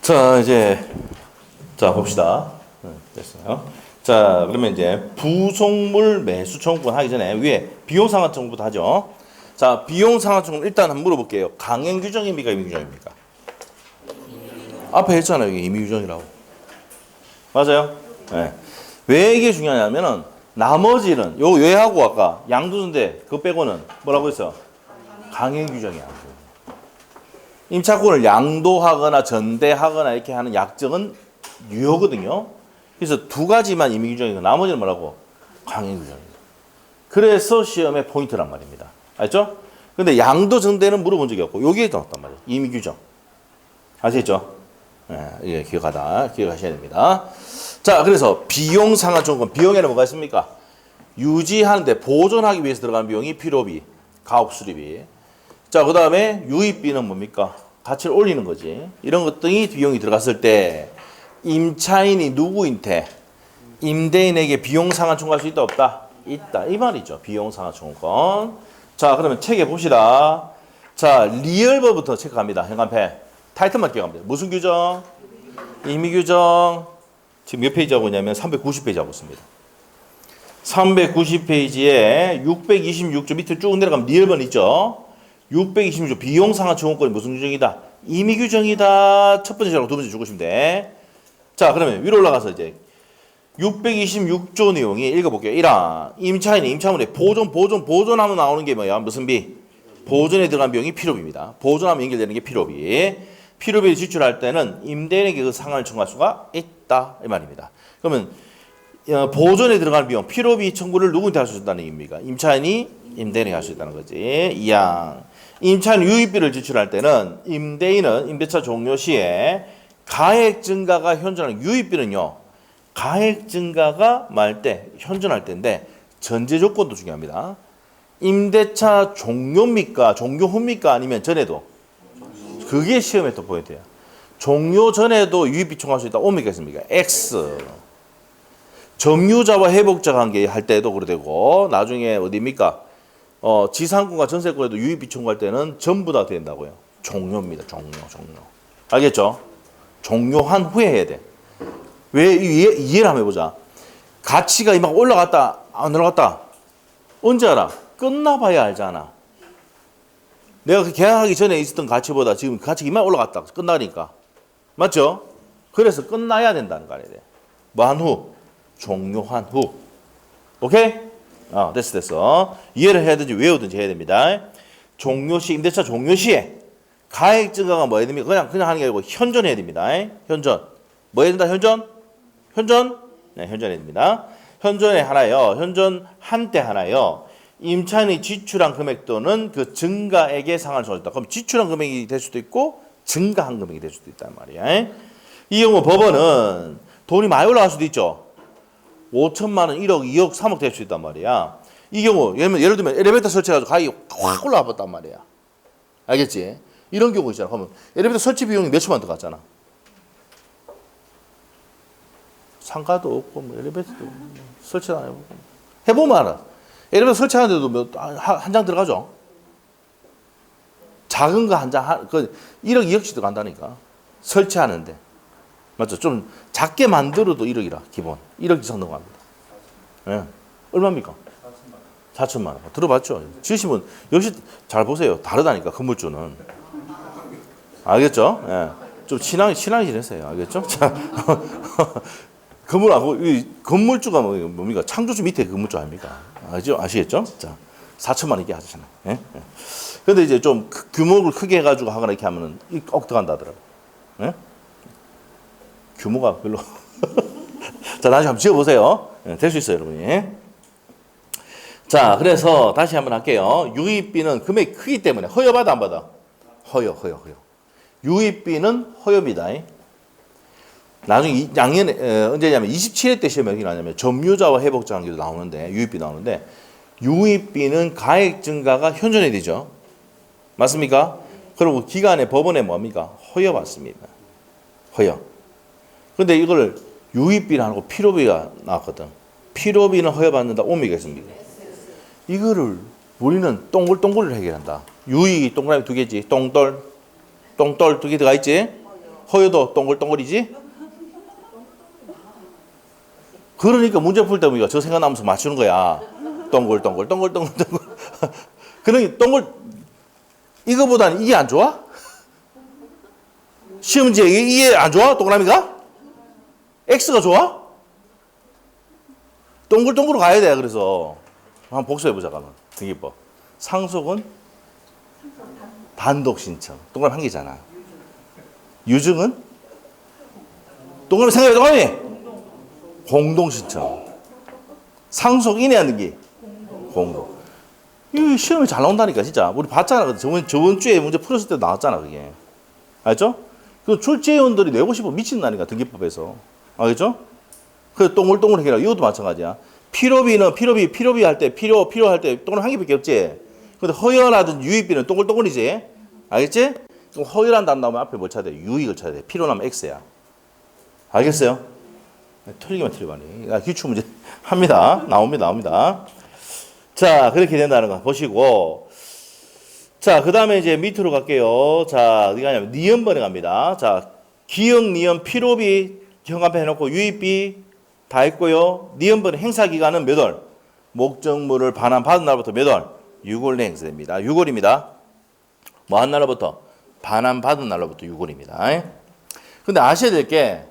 자, 이제, 자, 봅시다. 됐어요. 자, 그러면 이제 부속물 매수 청구권 하기 전에 위에 비용상환 청구부터 하죠. 자, 비용상환 청구 일단 한번 물어볼게요. 강행 규정입니까? 임의 규정입니까? 앞에 했잖아요. 이게 임의 규정이라고. 맞아요? 네. 왜 이게 중요하냐면은 나머지는 요 외하고 아까 양도전대 그거 빼고는 뭐라고 했어? 강행 규정이야. 임차권을 양도하거나 전대하거나 이렇게 하는 약정은 유효거든요. 그래서 두 가지만 임의 규정이고 나머지는 뭐라고? 강행 규정입니다. 그래서 시험의 포인트란 말입니다. 알죠? 근데 양도 전대는 물어본 적이 없고 여기에 나왔단 말이에요. 임의 규정. 아시겠죠? 네, 이게 기억하셔야 됩니다. 자, 그래서 비용 상환 청구권. 비용에는 뭐가 있습니까? 유지하는데 보존하기 위해서 들어가는 비용이 필요비, 가업 수리비. 자, 그 다음에 유입비는 뭡니까? 가치를 올리는 거지. 이런 것들이 비용이 들어갔을 때 임차인이 누구인테 임대인에게 비용 상환 청구할 수 있다 없다? 있다. 이 말이죠. 비용 상환 청구권. 자, 그러면 책에 봅시다. 자, 리얼버부터 체크합니다. 현관패. 타이틀만 기억합니다. 무슨 규정? 임의 규정. 지금 몇 페이지 하고 있냐면 390페이지 하고 있습니다. 390페이지에 626조 밑에 쭉 내려가면 리얼번 있죠? 626조 비용 상환 청구권이 무슨 규정이다? 임의 규정이다. 첫 번째 자로 두 번째 적으시면 돼. 자, 그러면 위로 올라가서 이제 626조 내용이 읽어볼게요. 1화 임차인이 임차물에 보존하면 나오는 게 뭐야? 무슨 비? 보존에 들어간 비용이 필요비입니다. 보존하면 연결되는 게 필요비. 필요비를 지출할 때는 임대인에게 그 상환을 청구할 수가 있다. 이 말입니다. 그러면 보존에 들어가는 비용, 필요비 청구를 누구한테 할 수 있다는 얘기입니까? 임차인이 임대인에게 할 수 있다는 거지. 2항 임차인 유입비를 지출할 때는 임대인은 임대차 종료 시에 가액 증가가 현존하는 유입비는요. 가액 증가가 말 때 현존할 때인데 전제 조건도 중요합니다. 임대차 종료입니까? 종료 후입니까? 아니면 전에도? 그게 시험의 또 포인트야. 종료 전에도 유입비 청구할 수 있다. 옵니까? 있습니까? X. 점유자와 회복자 관계 할 때도 그래 되고 나중에 어디입니까? 지상권과 전세권에도 유입비 청구할 때는 전부 다 된다고요. 종료입니다. 종료. 알겠죠? 종료한 후에 해야 돼. 왜 이해를 한번 해보자. 가치가 이만 올라갔다 안 올라갔다 언제 알아? 끝나봐야 알잖아. 내가 그 계약하기 전에 있었던 가치보다 지금 가치가 이만 올라갔다 끝나니까 맞죠? 그래서 끝나야 된다는 거 아니에요. 뭐 한 후? 종료한 후. 오케이? 됐어. 이해를 해야 되지 외우든지 해야 됩니다. 종료 시 임대차 종료 시에 가액 증가가 뭐 해야 됩니까? 그냥 하는 게 아니고 현존해야 됩니다. 현존. 뭐 해야 된다? 현존? 네, 현존해야 됩니다. 현존에 하나요. 현존 한때 하나요. 임차인이 지출한 금액 또는 그 증가액의 상환을 정했다. 그럼 지출한 금액이 될 수도 있고 증가한 금액이 될 수도 있단 말이야. 이 경우 법원은 돈이 많이 올라갈 수도 있죠. 5천만 원, 1억, 2억, 3억 될 수 있단 말이야. 이 경우 예를 들면 엘리베이터 설치해가지고 가격이 확 올라가 봤단 말이야. 알겠지? 이런 경우 있잖아. 그러면 엘리베이터 설치 비용이 몇천만 원 들어갔잖아. 상가도 없고 뭐 엘리베이터도 설치도 안 해보고 해보면 알아. 엘리베이터 설치하는데도 한 장 들어가죠. 작은 거 한 장, 1억, 2억씩 들어간다니까. 설치하는데. 맞죠? 좀 작게 만들어도 1억이라, 기본. 1억 이상 넘어갑니다. 예. 얼마입니까? 4천만 원. 들어봤죠? 지으시면, 역시 잘 보세요. 다르다니까, 건물주는. 알겠죠? 예. 좀 친하게 지내세요. 알겠죠? 자, 건물주가 뭡니까? 창조주 밑에 건물주 아닙니까? 아시겠죠? 자, 4천만 원 이게 하잖아요. 예? 근데 이제 좀 규모를 크게 해가지고 하거나 이렇게 하면은 꼭 들어간다 하더라고요. 예? 규모가 별로. 자, 나중에 한번 지어보세요. 예, 될 수 있어요, 여러분이. 자, 그래서 다시 한번 할게요. 유입비는 금액이 크기 때문에 허여받아, 안 받아? 허여. 유입비는 허여입니다. 나중에 양년에 언제냐면 27회 때 시험에 여기 나냐면 점유자와 회복자 관계도 나오는데 유입비 나오는데 유입비는 가액 증가가 현존해야 되죠. 맞습니까? 그리고 기간에 법원에 뭡니까? 허여 받습니다. 허여. 근데 이걸 유입비를 안 하고 필요비가 나왔거든. 필요비는 허여 받는다. 옵니까 있습니까? 이거를 우리는 동글동글을 해결한다. 유익이 동그라미 두 개지. 똥돌 두 개 들어가 있지? 허여도 동글동글이지? 그러니까 문제 풀 때 우리가 저 생각나면서 맞추는 거야. 동글동글. 그러니 이거보다는 이게 안 좋아? 시험 문제 이게 안 좋아? 동그라미가? X가 좋아? 동글동글로 가야 돼. 그래서 한번 복수해보자. 그러면 등기법. 상속은 단독 신청. 동그라미 한 개잖아. 유증은 동그라미 생각해. 동그라미 공동 신청. 상속인의 등기 공동. 이 시험이 잘 나온다니까 진짜. 우리 봤잖아. 저번 주에 문제 풀었을 때 나왔잖아 그게. 알죠? 그 출제위원들이 내고 싶어 미친다니까 등기법에서. 알겠죠? 그 동글동글 해라. 이것도 마찬가지야. 필요비 할 때 필요할 때 동그라미 한 개밖에 없지. 근데 허여라든지 유익비는 동글동글이지. 알겠지? 그럼 허여란 단어 나오면 앞에 뭘 쳐야 돼? 유익을 쳐야 돼. 필요 나면 X야. 알겠어요? 틀리기만 틀리면 기출 문제 합니다. 나옵니다. 자, 그렇게 된다는 거 보시고. 자, 그 다음에 이제 밑으로 갈게요. 자, 어디 가냐면, 니은번에 갑니다. 자, 기역, 니은, 필요비, 현관표 해놓고, 유입비 다 했고요. 니은번에 행사기간은 몇 월? 목적물을 반환 받은 날부터 몇 월? 6월 내 행사됩니다. 6월입니다. 뭐 한 날로부터? 반환 받은 날로부터 6월입니다. 근데 아셔야 될 게,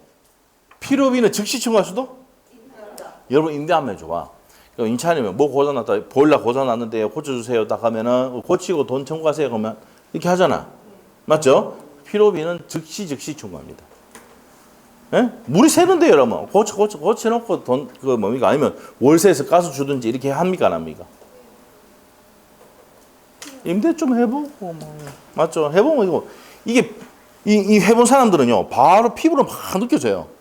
필요비는 즉시 청구할 수도? 여러분, 임대하면 좋아. 인차하면 뭐 고장났다, 보일러 고장났는데 고쳐주세요. 딱 하면은 고치고 돈 청구하세요. 그러면 이렇게 하잖아. 맞죠? 필요비는 즉시 청구합니다. 예? 물이 새는데 여러분 고쳐놓고 돈 그 뭡니까? 아니면 월세에서 가스 주든지 이렇게 합니까? 안 합니까? 임대 좀 해보고 뭐. 맞죠? 해보면 이게 이 해본 사람들은요 바로 피부로 막 느껴져요.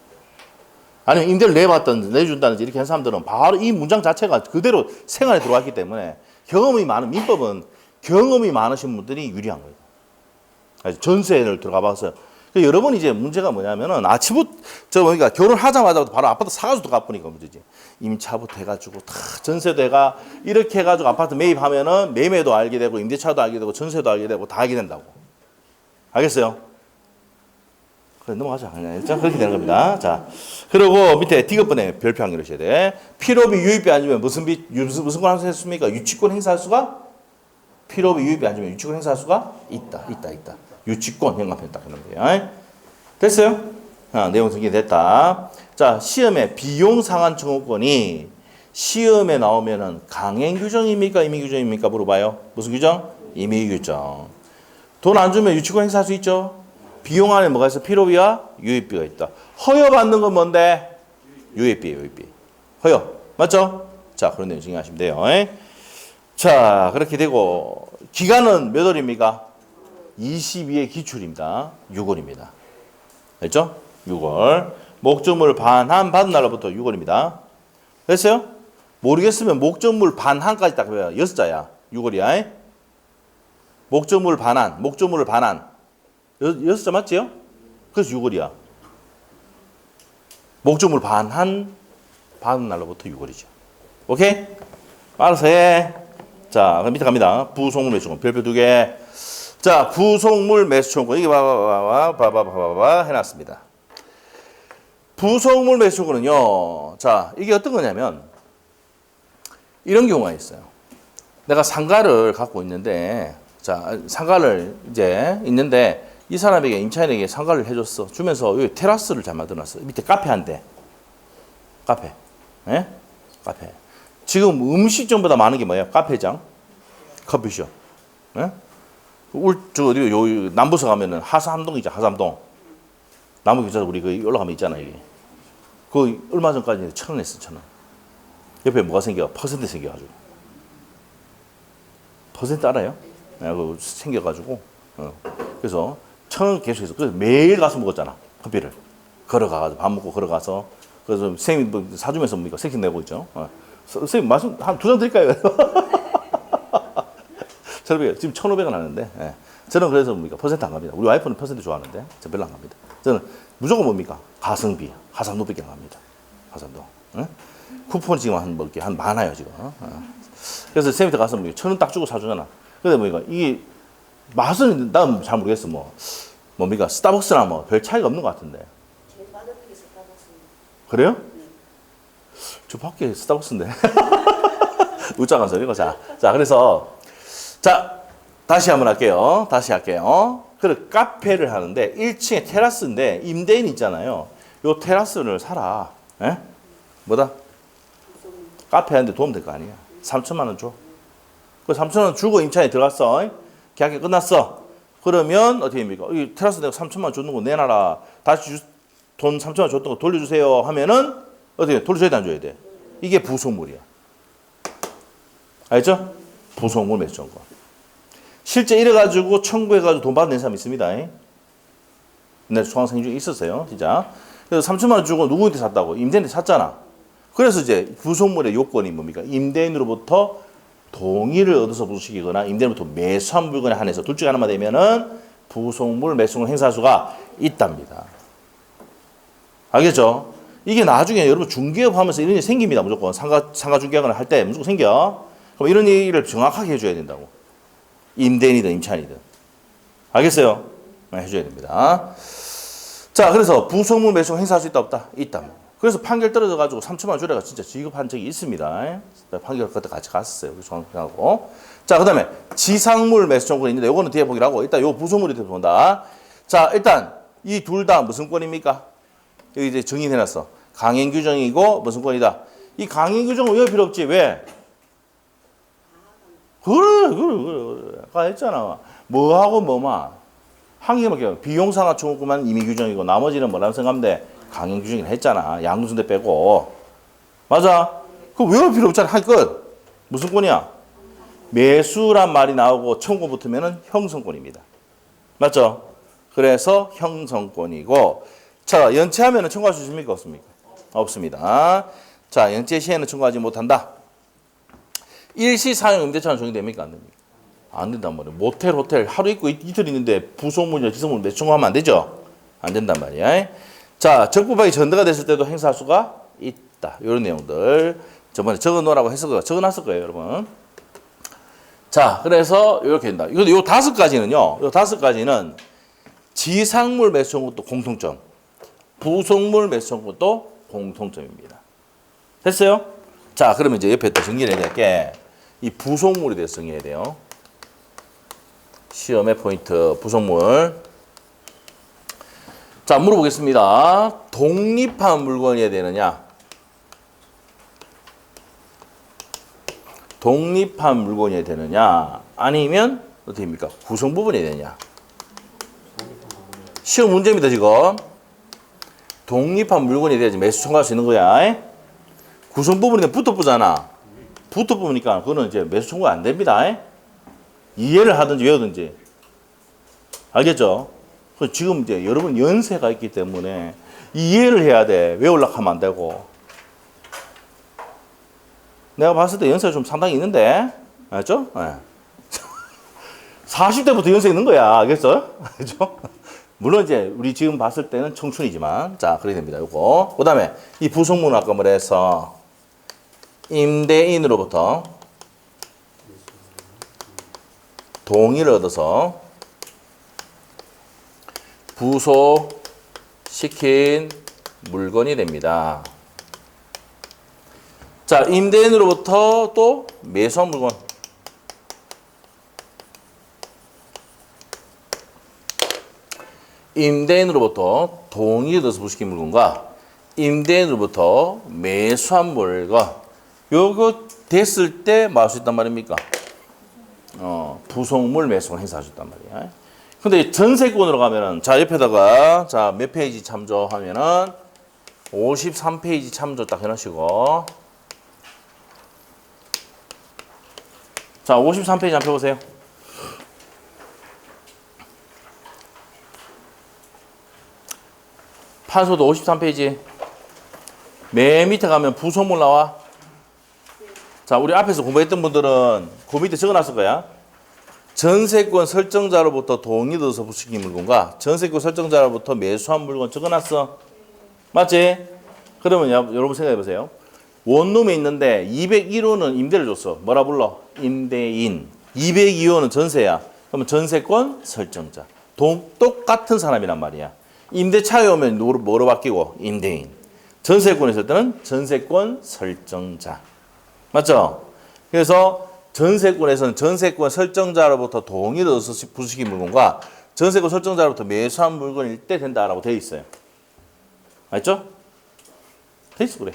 아니면 임대를 내준다든지 이렇게 한 사람들은 바로 이 문장 자체가 그대로 생활에 들어왔기 때문에 경험이 많은, 민법은 경험이 많으신 분들이 유리한 거예요. 전세를 들어가 봐서. 여러분 이제 문제가 뭐냐면은 아침부터, 그러니까 결혼하자마자 바로 아파트 사가지고 갚으니까 문제지. 임차부터 해가지고 다 전세도 해가 이렇게 해가지고 아파트 매입하면은 매매도 알게 되고 임대차도 알게 되고 전세도 알게 되고 다 알게 된다고. 알겠어요? 그래, 넘어가자. 일단 그렇게 되는 겁니다. 자, 그리고 밑에 D급번에 별표 한 개 넣으셔야 돼. 필요비, 유입비 아니면 무슨 권 행사했습니까? 유치권 행사할 수가? 필요비, 유입비 아니면 유치권 행사할 수가? 있다. 유치권 현관편 딱 해놓으면 돼요. 됐어요? 내용 정리됐다. 자, 시험에 비용 상환 청구권이 시험에 나오면은 강행 규정입니까? 임의 규정입니까? 물어봐요. 무슨 규정? 임의 규정. 돈 안 주면 유치권 행사할 수 있죠? 비용 안에 뭐가 있어? 필요비와 유입비가 있다. 허여받는 건 뭔데? 유입비. 허여. 맞죠? 자, 그런 내용 정리하시면 돼요. 자, 그렇게 되고, 기간은 몇 월입니까? 22의 기출입니다. 6월입니다. 됐죠? 6월. 목적물 반환 받은 날로부터 6월입니다. 됐어요? 모르겠으면 목적물 반환까지 딱 해요. 6자야. 6월이야. 목적물 반환. 6자 맞지요? 그래서 6월이야. 목적물 반환 받은 날로부터 6월이죠. 오케이? 알아서 해. 자, 그럼 밑에 갑니다. 부속물 매수권 별표 2개. 자, 부속물 매수권권 이게 봐봐 해놨습니다. 부속물 매수권은요. 자, 이게 어떤 거냐면 이런 경우가 있어요. 내가 상가를 갖고 있는데, 자, 상가를 이제 있는데 이 사람에게 임차인에게 상가를 해줬어. 주면서 여기 테라스를 잘 만들어놨어. 밑에 카페 한 대. 카페. 예? 카페. 지금 음식점보다 많은 게 뭐예요? 카페장, 커피숍. 예? 어디, 요, 남부서 가면은 하삼동이죠, 하삼동. 남부경찰서 우리 그 올라가면 있잖아요, 여기. 그 얼마 전까지 1,000원 했어, 1,000원. 옆에 뭐가 생겨? 퍼센트 생겨가지고. 퍼센트 알아요? 예, 그 생겨가지고. 그래서 1,000원 계속 해서. 그래서 매일 가서 먹었잖아, 커피를. 걸어가가지고, 밥 먹고 걸어가서. 그래서 선생님 뭐 사주면서 뭡니까? 세팅 내고 있죠. 선생님 말씀 한 2잔 드릴까요? 저는 지금 1,500원 하는데, 예. 저는 그래서 뭡니까? 퍼센트 안 갑니다. 우리 와이프는 퍼센트 좋아하는데, 저 별로 안 갑니다. 저는 무조건 뭡니까? 가성비, 하삼동밖에 안 갑니다. 하삼동. 예? 쿠폰 지금 한 많아요, 지금. 그래서 선생님한테 가서 1,000원 딱 주고 사주잖아. 근데 뭡니까? 이게 맛은 난 잘 모르겠어, 뭐. 뭡니까? 스타벅스나 뭐 별 차이가 없는 것 같은데. 제일 빠르게 스타벅스입니다. 그래요? 네. 저 밖에 스타벅스인데. 웃자간 소리고. 자, 그래서 자, 다시 한번 할게요. 다시 할게요. 그래, 카페를 하는데 1층에 테라스인데 임대인 있잖아요. 요 테라스를 사라. 에? 뭐다? 카페 하는데 도움 될 거 아니야. 3천만 원 줘. 그 3천 원 주고 임차인이 들어갔어. 계약이 끝났어. 그러면 어떻게 됩니까? 이 테라스 내가 3천만 원 줬는 거 내놔라. 다시 돈 3천만 원 줬던 거 돌려주세요 하면은 어떻게 돌려줘야 돼, 안 줘야 돼? 이게 부속물이야. 알죠? 부속물 매수청구. 실제 이래가지고 청구해가지고 돈 받는 사람 있습니다. 옛날에 수강생 중에 있었어요. 진짜. 그래서 3천만 원 주고 누구한테 샀다고? 임대인한테 샀잖아. 그래서 이제 부속물의 요건이 뭡니까? 임대인으로부터 동의를 얻어서 부속시키거나 임대인으로부터 매수한 물건에 한해서 둘 중에 하나만 되면은 부속물 매수를 행사할 수가 있답니다. 알겠죠? 이게 나중에 여러분 중개업 하면서 이런 일이 생깁니다. 무조건 상가 중개업을 할 때 무조건 생겨. 그럼 이런 일을 정확하게 해줘야 된다고. 임대인이든 임차인이든. 알겠어요? 네, 해줘야 됩니다. 자, 그래서 부속물 매수를 행사할 수 있다 없다? 있다. 그래서 판결 떨어져가지고 3천만 원 주례가 진짜 지급한 적이 있습니다. 판결 그때 같이 갔었어요. 정확하고. 자, 그 다음에 지상물 매수 청구가 있는데 요거는 뒤에 보기로 하고 일단 요 부속물이 뒤에 본다. 자, 일단 이 둘 다 무슨 권입니까? 여기 이제 정의해놨어. 강행 규정이고 무슨 권이다. 이 강행 규정은 왜 필요 없지? 왜? 그래. 아까 했잖아. 뭐하고 뭐만. 한 개밖에 비용상하 청구만 임의 규정이고 나머지는 뭐라는 생각인데 강행 규정이라 했잖아. 양도선대 빼고. 맞아? 그거 외울 필요 없잖아. 할 것. 무슨 권이야? 매수란 말이 나오고 청구 붙으면은 형성권입니다. 맞죠? 그래서 형성권이고. 자, 연체하면은 청구할 수 있습니까? 없습니까? 없습니다. 자, 연체 시에는 청구하지 못한다. 일시 사용 임대차는 적용됩니까? 안 됩니까? 안 된단 말이에요. 모텔, 호텔 하루 있고 이틀 있는데 부속물이나 지속물 매수 청구하면 안 되죠? 안 된단 말이야. 자, 적법하게 전대가 됐을 때도 행사할 수가 있다. 이런 내용들 저번에 적어놓으라고 적어놨을 거예요, 여러분. 자, 그래서 이렇게 된다. 이거 요 5가지는요. 요 5가지는 지상물 매수 청구도 공통점, 부속물 매수 청구도 공통점입니다. 됐어요? 자, 그러면 이제 옆에 또 정리를 해야 될 게 이 부속물에 대해서 정리해야 돼요. 시험의 포인트, 부속물. 자, 물어보겠습니다. 독립한 물건이어야 되느냐? 독립한 물건이어야 되느냐? 아니면 어떻게 됩니까? 구성 부분이어야 되느냐? 시험 문제입니다, 지금. 독립한 물건이 돼야지 매수 청구할 수 있는 거야. 구성 부분이 붙어보잖아. 붙어보니까 그거는 이제 매수 청구가 안 됩니다. 이해를 하든지 외우든지. 알겠죠? 지금 이제 여러분 연세가 있기 때문에 이해를 해야 돼. 외우려고 하면 안 되고. 내가 봤을 때 연세가 좀 상당히 있는데. 알죠? 네. 40대부터 연세 있는 거야. 알겠어? 알죠? 물론 이제 우리 지금 봤을 때는 청춘이지만. 자, 그렇게 됩니다. 요거. 그 다음에 이 부속물은 아까 뭐래서 임대인으로부터 동의를 얻어서 부속시킨 물건이 됩니다. 자, 임대인으로부터 또 매수한 물건. 임대인으로부터 동의를 얻어서 부속시킨 물건과 임대인으로부터 매수한 물건. 요거 됐을 때 뭐 할 수 있단 말입니까? 부속물 매수를 행사할 수 있단 말이야. 근데 전세권으로 가면은, 자, 옆에다가, 자, 몇 페이지 참조하면은, 53페이지 참조 딱 해놓으시고, 자, 53페이지 한번 펴보세요. 판소도 53페이지. 맨 밑에 가면 부속물 나와. 자, 우리 앞에서 공부했던 분들은 그 밑에 적어놨을 거야. 전세권 설정자로부터 동의 얻어서 부속시킨 물건과 전세권 설정자로부터 매수한 물건 적어놨어. 맞지? 그러면 여러분 생각해 보세요. 원룸에 있는데 201호는 임대를 줬어. 뭐라 불러? 임대인. 202호는 전세야. 그러면 전세권 설정자. 똑같은 사람이란 말이야. 임대차에 오면 뭐로 바뀌고? 임대인. 전세권에 있을 때는 전세권 설정자. 맞죠? 그래서 전세권에서는 전세권 설정자로부터 동의를 얻어서 부수시킨 물건과 전세권 설정자로부터 매수한 물건일 때 된다라고 되어 있어요. 맞죠? 돼 있어, 그래.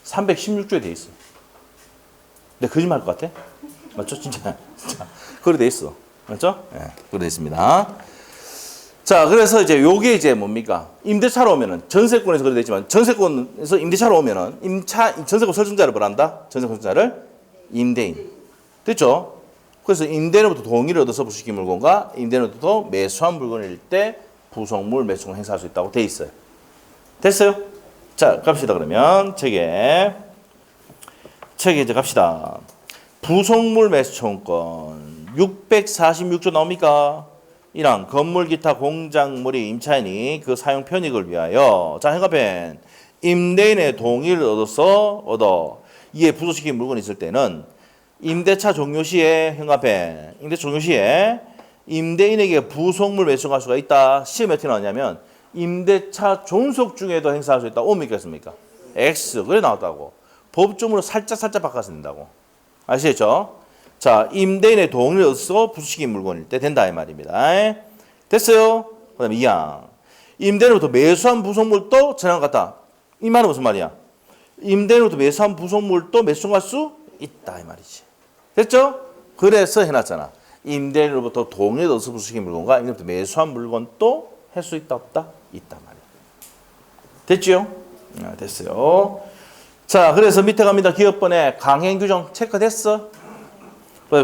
316조에 돼 있어. 내가 거짓말 할 것 같아? 맞죠? 진짜. 그래 돼 있어. 맞죠? 예, 그래 돼 있습니다. 자, 그래서 이제 요게 이제 뭡니까? 임대차로 오면은 전세권에서 그래 되지만 전세권에서 임대차로 오면은 전세권 설정자를 뭐란다? 전세권 설정자를 임대인. 됐죠? 그래서 임대인으로부터 동의를 얻어서 부수시킨 물건과 임대인으로부터 매수한 물건일 때 부속물 매수권 행사할 수 있다고 돼 있어요. 됐어요? 자, 갑시다. 그러면 책에 이제 갑시다. 부속물 매수청권 646조 나옵니까? 1항 건물 기타 공작물이 임차인이 그 사용 편익을 위하여 자 행가펜 임대인의 동의를 얻어 이에 부수시킨 물건이 있을 때는 임대차 종료 시에 행가펜 임대차 종료 시에 임대인에게 부속물 매수할 수가 있다. 시험에 어떻게 나왔냐면 임대차 존속 중에도 행사할 수 있다. 옵니까 있습니까? X 그래 나왔다고. 법조문으로 살짝 바꿔서 된다고. 아시겠죠? 자, 임대인의 동의를 얻어서 부수시킨 물건일 때 된다 이 말입니다. 됐어요? 그 다음에 2항 임대인으로부터 매수한 부속물도 전환 같다. 이 말은 무슨 말이야? 임대인으로부터 매수한 부속물도 매수할 수 있다 이 말이지. 됐죠? 그래서 해놨잖아. 임대인으로부터 동의를 얻어서 부수시킨 물건과 임대인으로부터 매수한 물건도 할 수 있다 없다? 있다 말이야. 됐죠? 됐어요. 자, 그래서 밑에 갑니다. 기업번에 강행규정 체크됐어?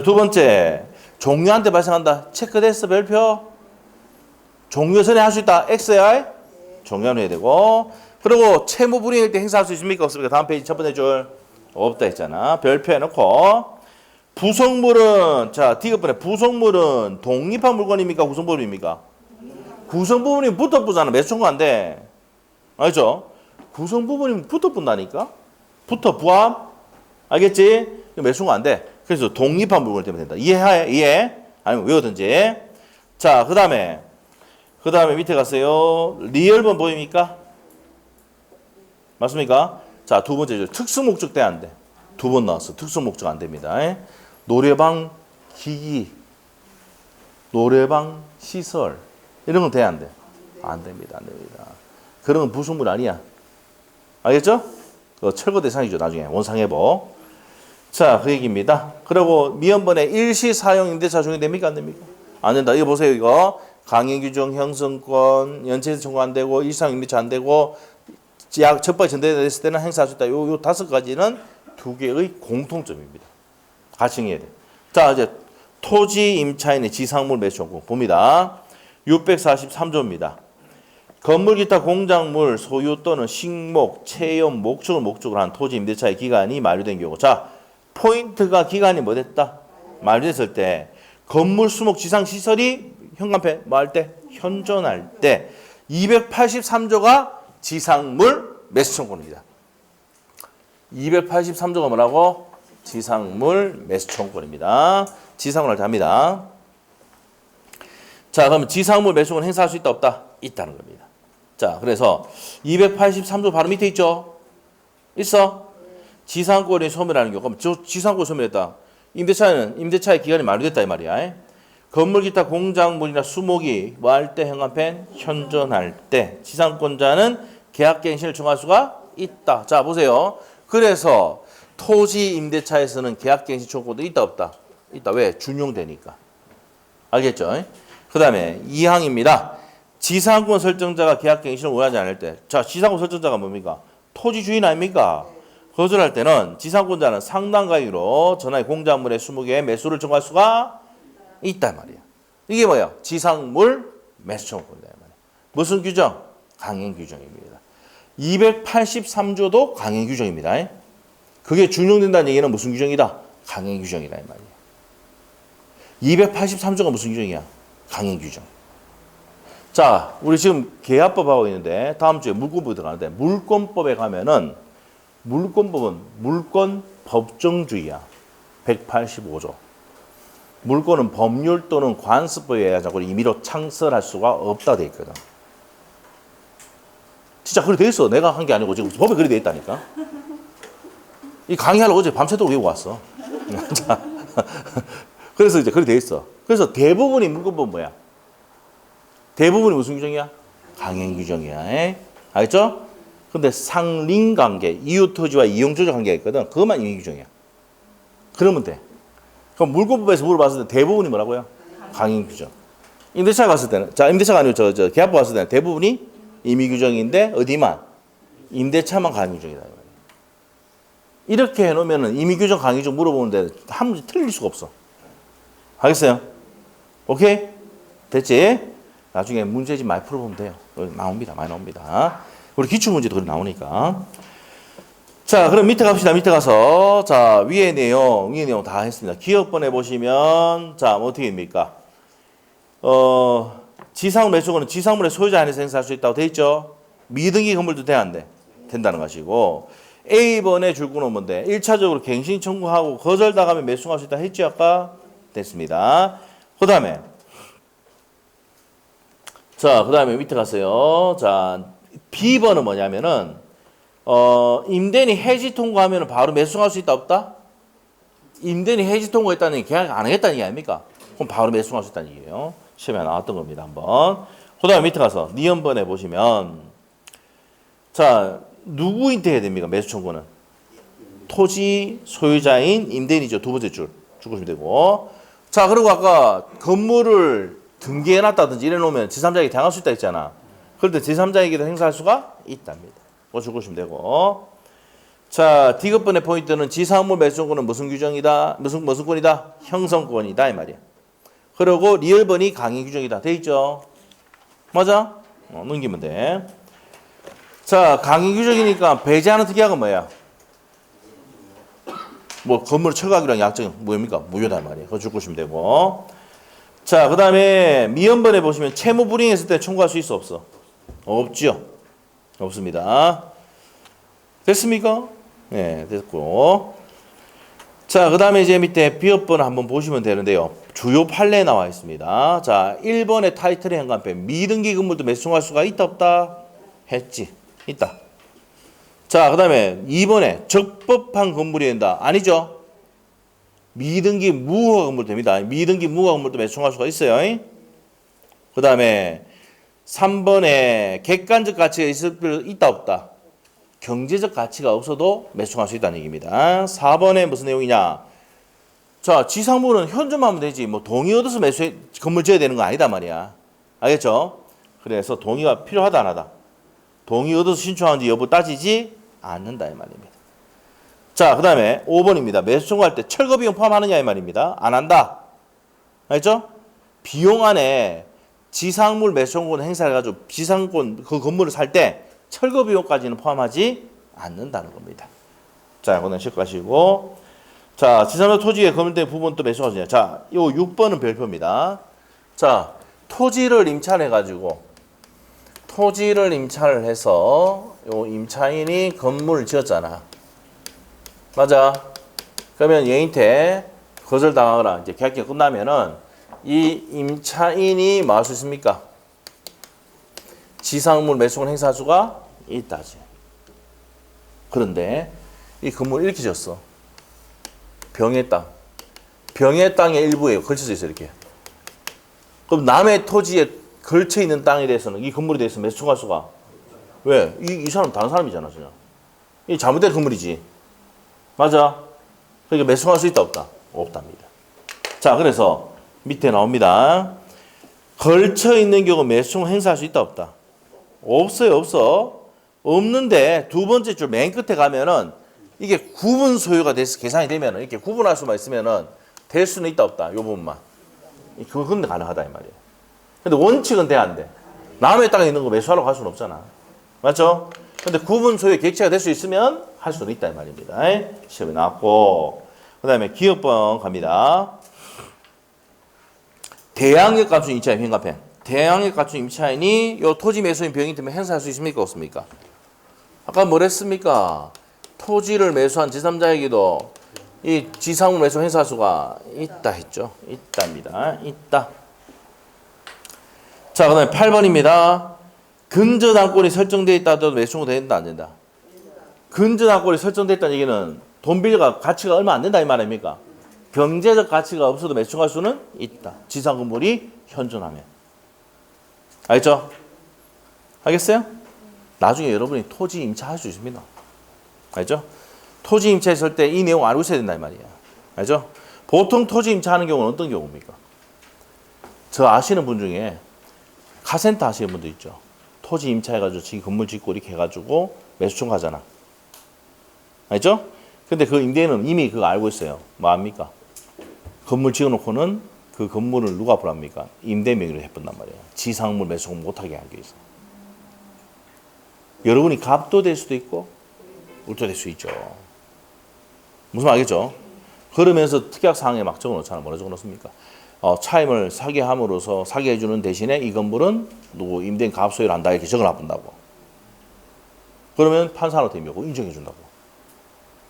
두 번째, 종료한테 발생한다. 체크됐어, 별표? 종료 전에 할 수 있다. XI? 종료는 해야 되고. 그리고 채무 불이행일 때 행사할 수 있습니까? 없습니까? 다음 페이지 첫 번째 줄. 없다 했잖아. 별표 해놓고. 부속물은, 자, D급번에 부속물은 독립한 물건입니까? 구성부분입니까? 구성부분이 붙어보잖아. 매수청구 안 돼. 알죠? 구성부분이면 붙어본다니까? 붙어, 부합? 알겠지? 매수청구 안 돼. 그래서 독립한 물건을 때문에 된다. 이해? 아니면 외우든지. 자, 그 다음에 밑에 갔어요. 리얼번 보입니까? 맞습니까? 자, 두 번째 특수 목적 때 안 돼. 두 번 나왔어. 특수 목적 안 됩니다. 노래방 기기, 노래방 시설 이런 건 돼 안 돼? 안 됩니다. 그런 건 부속물 아니야. 알겠죠? 철거 대상이죠. 나중에 원상회복. 자, 그 얘기입니다. 그리고 미연번에 일시 사용 임대차 적용이 됩니까? 안 됩니까? 안 된다. 이거 보세요. 이거 강행규정 형성권 연체에서 청구 안 되고 일상 임대차 안 되고 적법하게 전달됐을 때는 행사할 수 있다. 요 다섯 가지는 두 개의 공통점입니다. 같이 해야 돼. 자, 이제 토지 임차인의 지상물 매수청구 봅니다. 643조입니다. 건물 기타 공작물 소유 또는 식목, 체험, 목적으로 한 토지 임대차의 기간이 만료된 경우. 자, 포인트가 기간이 뭐 됐다? 만료됐을 때 건물 수목 지상 시설이 현관패 뭐 할 때? 현존할 때 283조가 지상물 매수 청구입니다. 283조가 뭐라고? 지상물 매수 청구입니다. 지상물 할 때 합니다. 자, 그러면 지상물 매수권 행사할 수 있다 없다? 있다는 겁니다. 자, 그래서 283조 바로 밑에 있죠? 있어? 지상권이 소멸하는 경우. 그럼 저 지상권 소멸했다. 임대차의 기간이 만료됐다 이 말이야. 건물 기타 공작물이나 수목이 뭐 할 때 현관펜 현존할 때 지상권자는 계약갱신을 청할 수가 있다. 자, 보세요. 그래서 토지 임대차에서는 계약갱신 청구도 있다 없다? 있다. 왜? 준용되니까. 알겠죠? 그 다음에 2항입니다. 지상권 설정자가 계약갱신을 원하지 않을 때. 자, 지상권 설정자가 뭡니까? 토지 주인 아닙니까? 거절할 때는 지상권자는 상당 가액으로 전화의 공작물의 20개의 매수를 청구할 수가 있단 말이야. 이게 뭐야? 지상물 매수 청구권이다 말이야. 무슨 규정? 강행 규정입니다. 283조도 강행 규정입니다. 그게 준용된다는 얘기는 무슨 규정이다? 강행 규정이다 이 말이야. 283조가 무슨 규정이야? 강행 규정. 자, 우리 지금 계약법 하고 있는데 다음 주에 물권법에 들어가는데 물권법에 가면은 물권법은 물권 법정주의야. 185조. 물권은 법률 또는 관습법에 의하자 임의로 창설할 수가 없다 돼 있거든. 진짜 그래 돼 있어. 내가 한 게 아니고 지금 법에 그래 돼 있다니까. 이 강의하러 어제 밤새도록 외우고 왔어. 자, 그래서 이제 그래 돼 있어. 그래서 대부분이 물권법은 뭐야? 대부분이 무슨 규정이야? 강행 규정이야. 에? 알겠죠? 근데 상린 관계, 이웃 토지와 이용 조정 관계가 있거든. 그것만 임의 규정이야. 그러면 돼. 그럼 물권법에서 물어봤을 때 대부분이 뭐라고요? 강행 규정. 임대차 갔을 때는, 자, 임대차가 아니고 계약법 갔을 때는 대부분이 임의 규정인데 어디만? 임대차만 강행 규정이다. 이렇게 해놓으면 임의 규정, 강행 규정 물어보는데 한 문제 틀릴 수가 없어. 알겠어요? 오케이? 됐지? 나중에 문제집 많이 풀어보면 돼요. 나옵니다. 많이 나옵니다. 우리 기출문제도 그래 나오니까. 자, 그럼 밑에 갑시다. 밑에 가서. 자, 위에 내용 다 했습니다. 기업번에 보시면, 자, 뭐 어떻게 됩니까? 지상물 매수권은 지상물의 소유자 안에서 행사할 수 있다고 돼 있죠? 미등기 건물도 돼, 안 돼? 된다는 것이고. A번에 줄구는 뭔데? 1차적으로 갱신 청구하고 거절당하면 매수할 수 있다 했죠? 아까? 됐습니다. 그 다음에. 자, 그 다음에 밑에 갔어요. 자, B번은 뭐냐면은, 임대인이 해지 통고하면 바로 매수할 수 있다, 없다? 임대인이 해지 통고했다는 얘기, 계약 안 하겠다는 얘기 아닙니까? 그럼 바로 매수할 수 있다는 얘기예요. 시험에 나왔던 겁니다, 한번. 그 다음에 밑에 가서, 니은번에 보시면, 자, 누구한테 해야 됩니까, 매수 청구는? 토지 소유자인 임대인이죠, 두 번째 줄. 주시면 되고. 자, 그리고 아까 건물을 등기해놨다든지 이래놓으면 제3자에게 당할 수 있다 했잖아. 그럴 때 제3자에게도 행사할 수가 있답니다. 그거 주시면 되고. 자, D급번의 포인트는 지상물 매수권은 무슨 규정이다? 무슨 권이다? 형성권이다 이 말이야. 그리고 리얼번이 강행 규정이다. 돼 있죠? 맞아? 넘기면 돼. 자, 강행 규정이니까 배제하는 특약은 뭐야? 뭐 건물 철거하기랑 약정 뭐입니까? 무효다 말이에요. 그거 주시면 되고. 자, 그 다음에 미연번에 보시면 채무 불이행했을 때 청구할 수 있어 없어? 없죠. 없습니다. 됐습니까? 네, 됐고. 자, 그 다음에 이제 밑에 비업번을 한번 보시면 되는데요. 주요 판례에 나와 있습니다. 자, 1번의 타이틀의 현관패 미등기 건물도 매수 청구할 수가 있다 없다? 했지. 있다. 자, 그 다음에 2번에 적법한 건물이 된다. 아니죠? 미등기 무허가 건물 됩니다. 미등기 무허가 건물도 매수 청구할 수가 있어요. 그 다음에 3번에 객관적 가치가 있다 없다? 경제적 가치가 없어도 매수 청구할 수 있다는 얘기입니다. 4번에 무슨 내용이냐? 자, 지상물은 현존하면 되지. 뭐 동의 얻어서 건물 지어야 되는 거 아니다 말이야. 알겠죠? 그래서 동의가 필요하다 안 하다? 동의 얻어서 신청하는지 여부 따지지 않는다 이 말입니다. 자, 그 다음에 5번입니다. 매수 청구할 때 철거 비용 포함하느냐 이 말입니다. 안 한다. 알겠죠? 비용 안에 지상물 매수 청구권 행사해가지고 지상권 그 건물을 살 때 철거 비용까지는 포함하지 않는다는 겁니다. 자, 이거는 시작하시고. 자, 지상물 토지의 건물된 부분 또 매수하시냐. 자, 요 6번은 별표입니다. 자, 토지를 임차해가지고 토지를 임차를 해서 요 임차인이 건물을 지었잖아. 맞아. 그러면 얘한테 거절당하거나 이제 계약기가 끝나면은 이 임차인이 뭐 할 수 있습니까? 지상물 매수권 행사할 수가 있다지. 그런데 이 건물 이렇게 지었어. 병의 땅. 병의 땅의 일부에 걸쳐져 있어 이렇게. 그럼 남의 토지에 걸쳐 있는 땅에 대해서는 이 건물에 대해서 매수 청구할 수가 왜? 이 사람 다른 사람이잖아, 그냥. 이 잘못된 건물이지. 맞아. 그러니까 매수 청구할 수 있다 없다? 없답니다. 자, 그래서 밑에 나옵니다. 걸쳐 있는 경우 매수 청구 행사할 수 있다 없다? 없어요, 없어. 없는데 두 번째 줄 맨 끝에 가면은 이게 구분 소유가 돼서 계산이 되면은 이렇게 구분할 수만 있으면은 될 수는 있다 없다? 요 부분만. 그건 가능하다 이 말이에요. 근데 원칙은 돼 안 돼? 남의 땅에 있는 거 매수하러 갈 수는 없잖아. 맞죠? 근데 구분 소유의 객체가 될 수 있으면 할 수는 있다 이 말입니다. 시험에 나왔고. 그 다음에 기업번 갑니다. 대항력 갖춘 임차인 현관패. 대항력 갖춘 임차인이 요 토지 매수인 병이 때문에 행사할 수 있습니까? 없습니까? 아까 뭘 했습니까? 토지를 매수한 제3자에게도 이 지상물 매수 행사할 수가 있다 했죠. 있답니다. 있다. 자, 그 다음에 8번입니다. 근저당권이 설정되어 있다 하더라도 매수 청구 된다, 안 된다? 근저당권이 설정되어 있다는 얘기는 돈 빌려가 가치가 얼마 안 된다 이 말 아닙니까? 경제적 가치가 없어도 매수 청구할 수는 있다. 지상 건물이 현존하면. 알겠죠? 알겠어요? 나중에 여러분이 토지 임차할 수 있습니다. 알죠? 토지 임차했을 때 이 내용 알고 있어야 된다 이 말이야. 알죠? 보통 토지 임차하는 경우는 어떤 경우입니까? 저 아시는 분 중에 카센터 하시는 분도 있죠. 토지 임차해가지고 지금 건물 짓고 이렇게 해가지고 매수 청구하잖아. 알죠? 근데 그 임대인은 이미 그거 알고 있어요. 뭐 합니까? 건물 지어놓고는 그 건물을 누가 불합니까? 임대 명의로 해본단 말이에요. 지상물 매수 청구 못하게 하기 위해서. 여러분이 갑도 될 수도 있고 울도 될 수 있죠. 무슨 말 알겠죠? 그러면서 특약 사항에 막 적어놓잖아. 뭐라 적어놓습니까? 차임을 사게 함으로써 사게 해주는 대신에 이 건물은 누구 임대인 가압 소유를 한다 이렇게 적어놔본다고. 그러면 판사한테 임명하고 인정해준다고.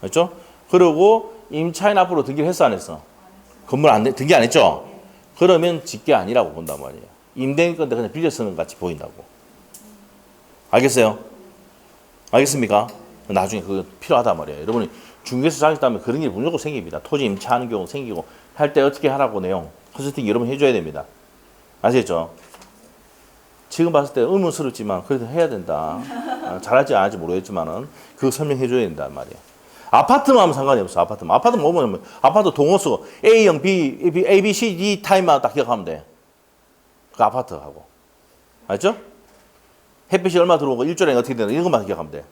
알죠? 그리고 임차인 앞으로 등기를 했어 안 했어? 건물 등기 안 했죠? 그러면 직계 아니라고 본단 말이에요. 임대인 건데 그냥 빌려 쓰는 것 같이 보인다고. 알겠어요? 알겠습니까? 나중에 그거 필요하단 말이에요. 여러분이 중개사 자격다면 그런 일이 무조건 생깁니다. 토지 임차하는 경우 생기고 할 때 어떻게 하라고 내용 컨설팅 여러분 해줘야 됩니다. 아시겠죠? 지금 봤을 때 의문스럽지만 그래도 해야 된다. 잘할지 안 할지 모르겠지만은 그거 설명해줘야 된단 말이에요. 아파트만 하면 상관이 없어. 아파트만 뭐 보면 아파트 동호수 A형 A, B, C, D 타임만 딱 기억하면 돼. 그 아파트하고. 알죠? 햇빛이 얼마 들어오고 일조량이 어떻게 되나 이런 것만 기억하면 돼.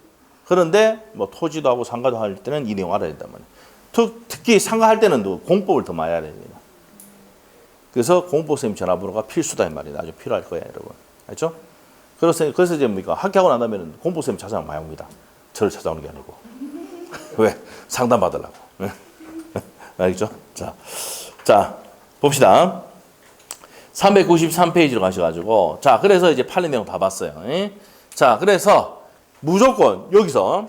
그런데 뭐 토지도 하고 상가도 할 때는 이 내용 알아야 된단 말이에요. 특히 상가 할 때는 또 공법을 더 많이 알아야 됩니다. 그래서 공법 선생님 전화번호가 필수다 이 말이에요. 아주 필요할 거예요, 여러분. 알죠? 그래서 이제 뭡니까? 학교하고 난다면 공법 선생님 찾아오면 많이 옵니다. 저를 찾아오는 게 아니고. 왜? 상담 받으려고. 알겠죠? 자, 봅시다. 393페이지로 가셔가지고. 자, 그래서 이제 판례 내용 다 봤어요. 자, 그래서 무조건 여기서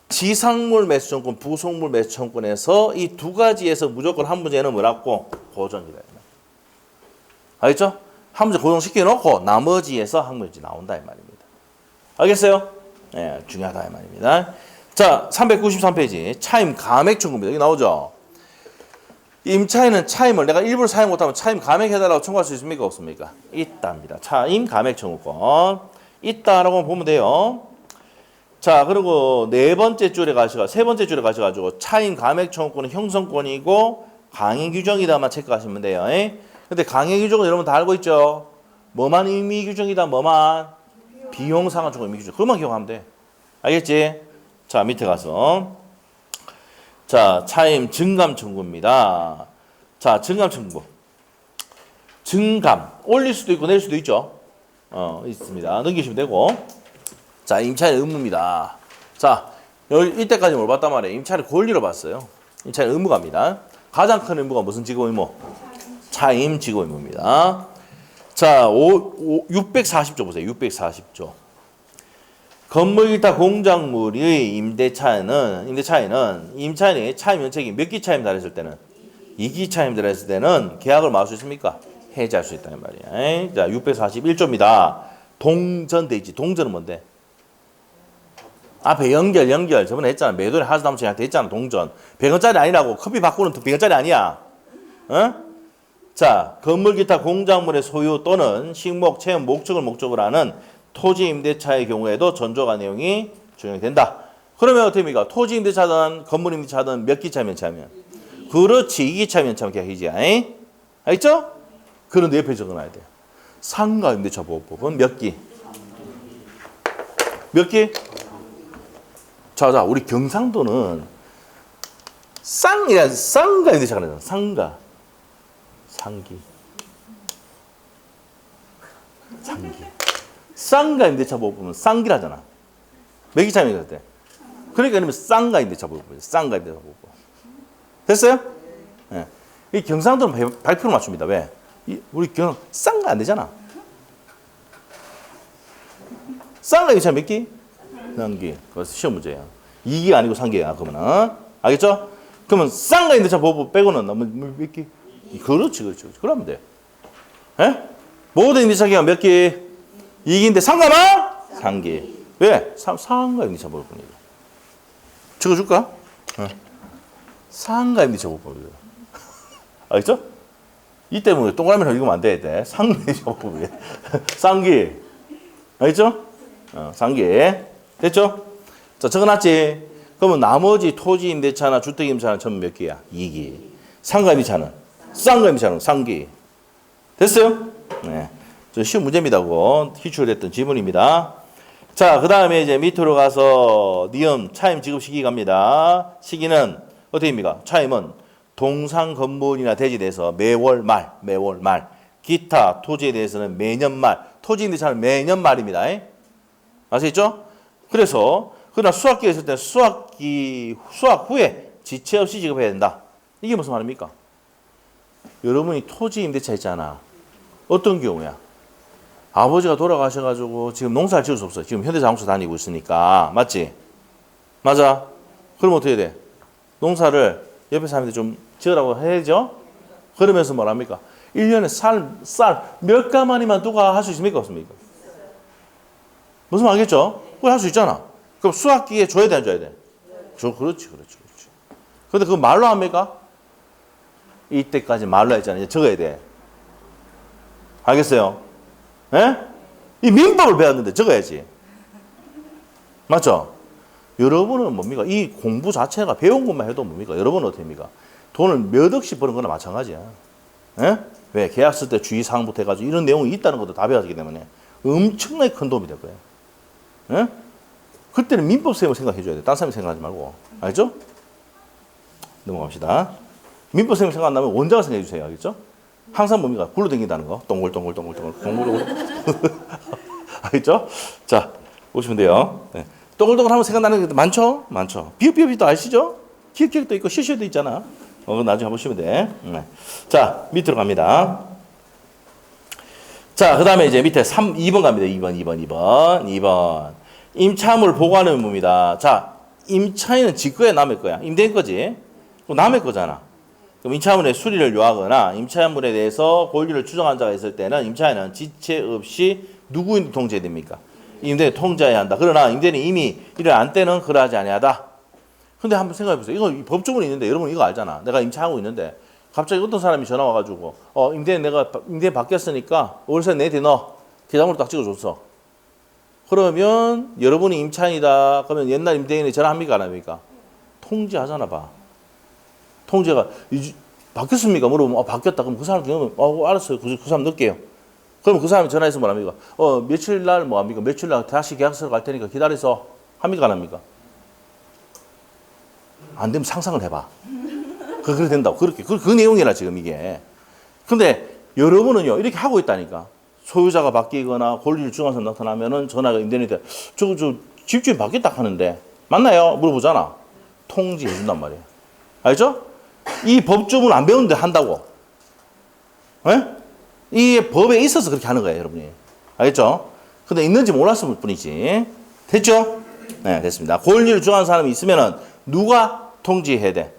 지상물 매수청권, 부속물 매수청권에서 이 두 가지에서 무조건 한 문제는 뭐라고? 고정이다. 알겠죠? 한 문제 고정시켜놓고 나머지에서 한 문제 나온다 이 말입니다. 알겠어요? 예, 중요하다 이 말입니다. 자, 393페이지 차임 감액 청구입니다. 여기 나오죠? 임차인은 차임을 내가 일부러 사용 못하면 차임 감액해달라고 청구할 수 있습니까? 없습니까? 있답니다. 차임 감액 청구권 있다라고 보면 돼요. 자, 그리고 세 번째 줄에 가셔가지고 차임 감액 청구권은 형성권이고 강행 규정이다만 체크하시면 돼요. 근데 강행 규정은 여러분 다 알고 있죠? 뭐만 의미 규정이다, 뭐만 비용 상한 청구 의미 규정. 그것만 기억하면 돼. 알겠지? 자, 밑에 가서 자, 차임 증감 청구입니다. 자, 증감 청구. 증감 올릴 수도 있고 내릴 수도 있죠. 있습니다. 넘기시면 되고. 자, 임차인 의무입니다. 자, 여기 이때까지 뭘 봤단 말이에요? 임차인 권리로 봤어요. 임차인 의무갑니다. 가장 큰 의무가 무슨 지급 의무? 차임 지급 의무입니다. 자, 640조 보세요. 640조. 건물 기타 공작물의 임차인은 임차인이 차임 면책이 몇 기 차임 달했을 때는 2기 차임 달했을 때는 계약을 뭐 할 수 있습니까? 해지할 수 있다는 말이에요. 자, 641조입니다. 동전돼 있지. 동전은 뭔데? 앞에 연결 저번에 했잖아. 매도에 하수담수한테 했잖아. 동전 100원짜리 아니라고. 커피 바꾸는 100원짜리 아니야. 자, 건물 기타 공작물의 소유 또는 식목 체험 목적을 하는 토지 임대차의 경우에도 전조가 내용이 적용이 된다. 그러면 어떻게 됩니까? 토지 임대차든 건물 임대차든 몇 기차 면차면? 그렇지. 2기차 면차면 계약이지. 알겠죠? 그런데 옆에 적어놔야 돼요. 상가 임대차 보호법은 몇 기? 몇 기? 자, 우리 경상도는 쌍가 임대차가 나잖아. 상기. 쌍가 임대차 보호법은 쌍기라잖아. 몇 기차 임대차 때? 그러니까 이러면 쌍가 임대차 보호법이에요. 쌍가 임대차 보호법. 됐어요? 네. 이 경상도는 100% 맞춥니다. 왜? 우리 쌍가 안 되잖아. 쌍가 임대차 몇 기? 3기. 그래서 시험 문제예요. 2기가 아니고 3기야. 그러면은 알겠죠? 그러면 쌍가 임대차 보호 빼고는 몇 개? 그렇지, 그렇지. 그러면 돼. 예? 모든 임대차 기간 몇 개? 2기인데 상가만? 3기. 왜? 상가 임대차 보호법이다. 적어줄까? 상가 임대차 보호법이다. 알겠죠? 이 때문에 동그라미를 읽으면 안 돼. 상가 임대차 보호법이야. 쌍기. 알겠죠? 쌍기. 됐죠? 자, 적어놨지? 그러면 나머지 토지 임대차나 주택 임대차는 전부 몇 개야? 2기. 상가 임대차는? 쌍가 임대차는 3기. 됐어요? 네. 저 쉬운 문제입니다. 그거 기출됐던 지문입니다. 자, 그 다음에 이제 밑으로 가서 니은 차임 지급 시기 갑니다. 시기는 어떻게 입니까? 차임은 동상 건물이나 대지에 대해서 매월 말. 기타 토지에 대해서는 매년 말. 토지 임대차는 매년 말입니다. 아시겠죠? 그래서 그러나 수학기에 있을 때 수학 후에 지체 없이 지급해야 된다. 이게 무슨 말입니까? 여러분이 토지 임대차 있잖아. 어떤 경우야? 아버지가 돌아가셔가지고 지금 농사를 지을 수 없어. 지금 현대자동차 다니고 있으니까. 맞지? 맞아? 그럼 어떻게 돼? 농사를 옆에 사람한테 좀 지으라고 해야죠? 그러면서 뭐랍니까? 1년에 쌀 몇 가마니만 누가 할 수 있습니까? 없습니까? 무슨 말 알겠죠? 그걸 할 수 있잖아. 그럼 수학기에 줘야 돼, 안 줘야 돼? 그렇지. 근데 그거 말로 합니까? 이때까지 말로 했잖아요. 이제 적어야 돼. 알겠어요? 예? 이 민법을 배웠는데 적어야지. 맞죠? 여러분은 뭡니까? 이 공부 자체가 배운 것만 해도 뭡니까? 여러분은 어떻게 합니까? 돈을 몇 억씩 버는 거나 마찬가지야. 예? 왜? 계약 쓸 때 주의사항부터 해가지고 이런 내용이 있다는 것도 다 배웠기 때문에 엄청나게 큰 도움이 될 거예요. 예? 그때는 민법 쌤을 생각해 줘야 돼. 딴 사람이 생각하지 말고. 알죠? 넘어갑시다. 민법 쌤이 생각 안 나면 원장을 생각해 주세요. 알겠죠? 항상 뭡니까? 굴러다닌다는 거. 동글동글. 알겠죠? 자, 보시면 돼요. 네. 동글동글 하면 생각나는 게 많죠? 비읍비읍도 아시죠? 기억도 있고 시시도 있잖아. 나중에 한번 보시면 돼. 네. 자, 밑으로 갑니다. 자, 그 다음에 이제 밑에 2번 갑니다. 2번. 임차물 보관의 의무입니다. 자, 임차인은 지 거야, 남의 거야? 임대인 거지? 그럼 남의 거잖아. 그럼 임차물의 수리를 요하거나 임차물에 대해서 권리를 추정한 자가 있을 때는 임차인은 지체 없이 누구인지 통지해야 됩니까? 임대인이 통지해야 한다. 그러나 임대인이 이미 이를 안 때는 그러하지 아니하다. 근데 한번 생각해 보세요. 이거 법조문이 있는데 여러분 이거 알잖아. 내가 임차하고 있는데 갑자기 어떤 사람이 전화 와가지고 임대인 바뀌었으니까 월세 내한테 넣어. 계좌번호 딱 찍어줬어. 그러면 여러분이 임차인이다. 그러면 옛날 임대인이 전화합니까? 안 합니까? 통지하잖아 봐. 통지가 바뀌었습니까? 물어보면 바뀌었다. 그럼 그 사람 그러면 알았어요. 그 사람 넣을게요. 그럼 그 사람이 전화해서 뭐합니까? 며칠 날 뭐합니까? 며칠 날 다시 계약서로 갈 테니까 기다려서 합니까? 안 합니까? 안 되면 상상을 해봐. 그렇게 된다고. 그렇게. 그 내용이라 지금 이게. 근데 여러분은요, 이렇게 하고 있다니까. 소유자가 바뀌거나 권리를 주장해서 나타나면은 전화가 임대인한테 저 집주인 바뀌었다 하는데 맞나요? 물어보잖아. 통지해 준단 말이에요. 알죠? 이 법조문 안 배우는데 한다고. 예? 이 법에 있어서 그렇게 하는 거예요, 여러분이. 알겠죠? 근데 있는지 몰랐을 뿐이지. 됐죠? 네, 됐습니다. 권리를 주장하는 사람이 있으면은 누가 통지해야 돼?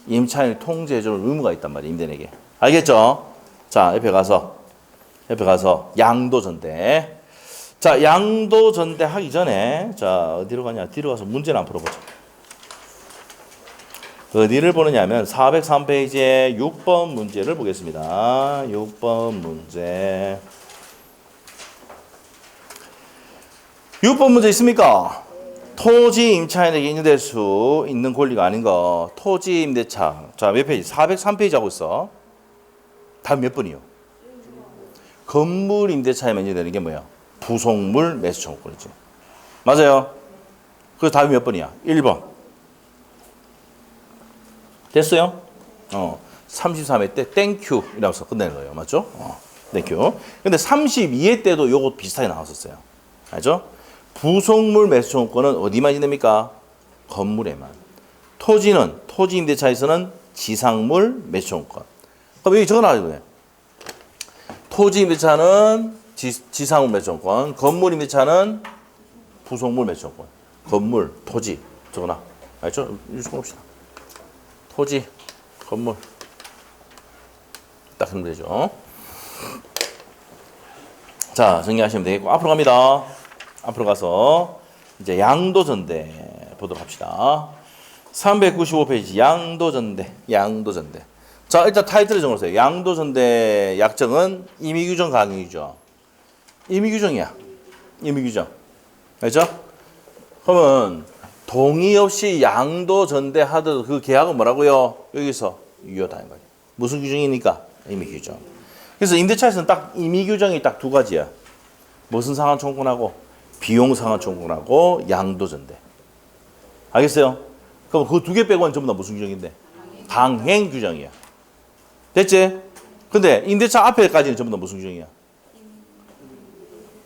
임차인이 통지해줄 의무가 있단 말이에요, 임대인에게. 알겠죠? 자, 옆에 가서 양도전대. 자, 양도전대 하기 전에 자, 어디로 가냐? 뒤로 가서 문제를 한번 풀어보자. 어디를 보느냐면 403페이지에 6번 문제를 보겠습니다. 6번 문제. 6번 문제 있습니까? 토지 임차인에게 인정될 수 있는 권리가 아닌 거. 토지 임대차. 자, 몇 페이지? 403페이지 하고 있어. 다음 몇 번이요? 건물 임대차에 인정되는 게 뭐야? 부속물 매수 청구권이지. 맞아요? 그 다음이 몇 번이야? 1번. 됐어요? 33회 때 땡큐 이라고 해서 끝내는 거예요. 맞죠? 땡큐. 근데 32회 때도 요거 비슷하게 나왔었어요. 알죠? 부속물 매수 청구권은 어디만 인정됩니까? 건물에만. 토지는 토지 임대차에서는 지상물 매수 청구권. 그럼 여기 적어놔야 돼. 토지 임대차는 지상물 매수 청구권, 건물 임대차는 부속물 매수 청구권. 건물, 토지 적어놔. 알죠? 이거 적어봅시다. 토지, 건물. 딱 하면 되죠. 자, 정리하시면 되겠고, 앞으로 갑니다. 앞으로 가서, 이제 양도전대 보도록 합시다. 395페이지, 양도전대. 자, 일단 타이틀을 적어보세요. 양도전대 약정은 임의규정 강의죠. 임의규정이야. 임의규정. 알죠? 그러면, 동의 없이 양도전대하더라도 그 계약은 뭐라고요? 여기서 유효다. 이 말이야. 무슨 규정이니까? 임의규정. 그래서 임대차에서는 딱 임의규정이 딱 두 가지야. 무슨 상한 청구하고 비용 상한 청구하고 양도전대. 알겠어요? 그럼 그 두 개 빼고는 전부 다 무슨 규정인데? 강행 규정이야. 됐지? 근데 임대차 앞에까지는 전부 다 무슨 규정이야?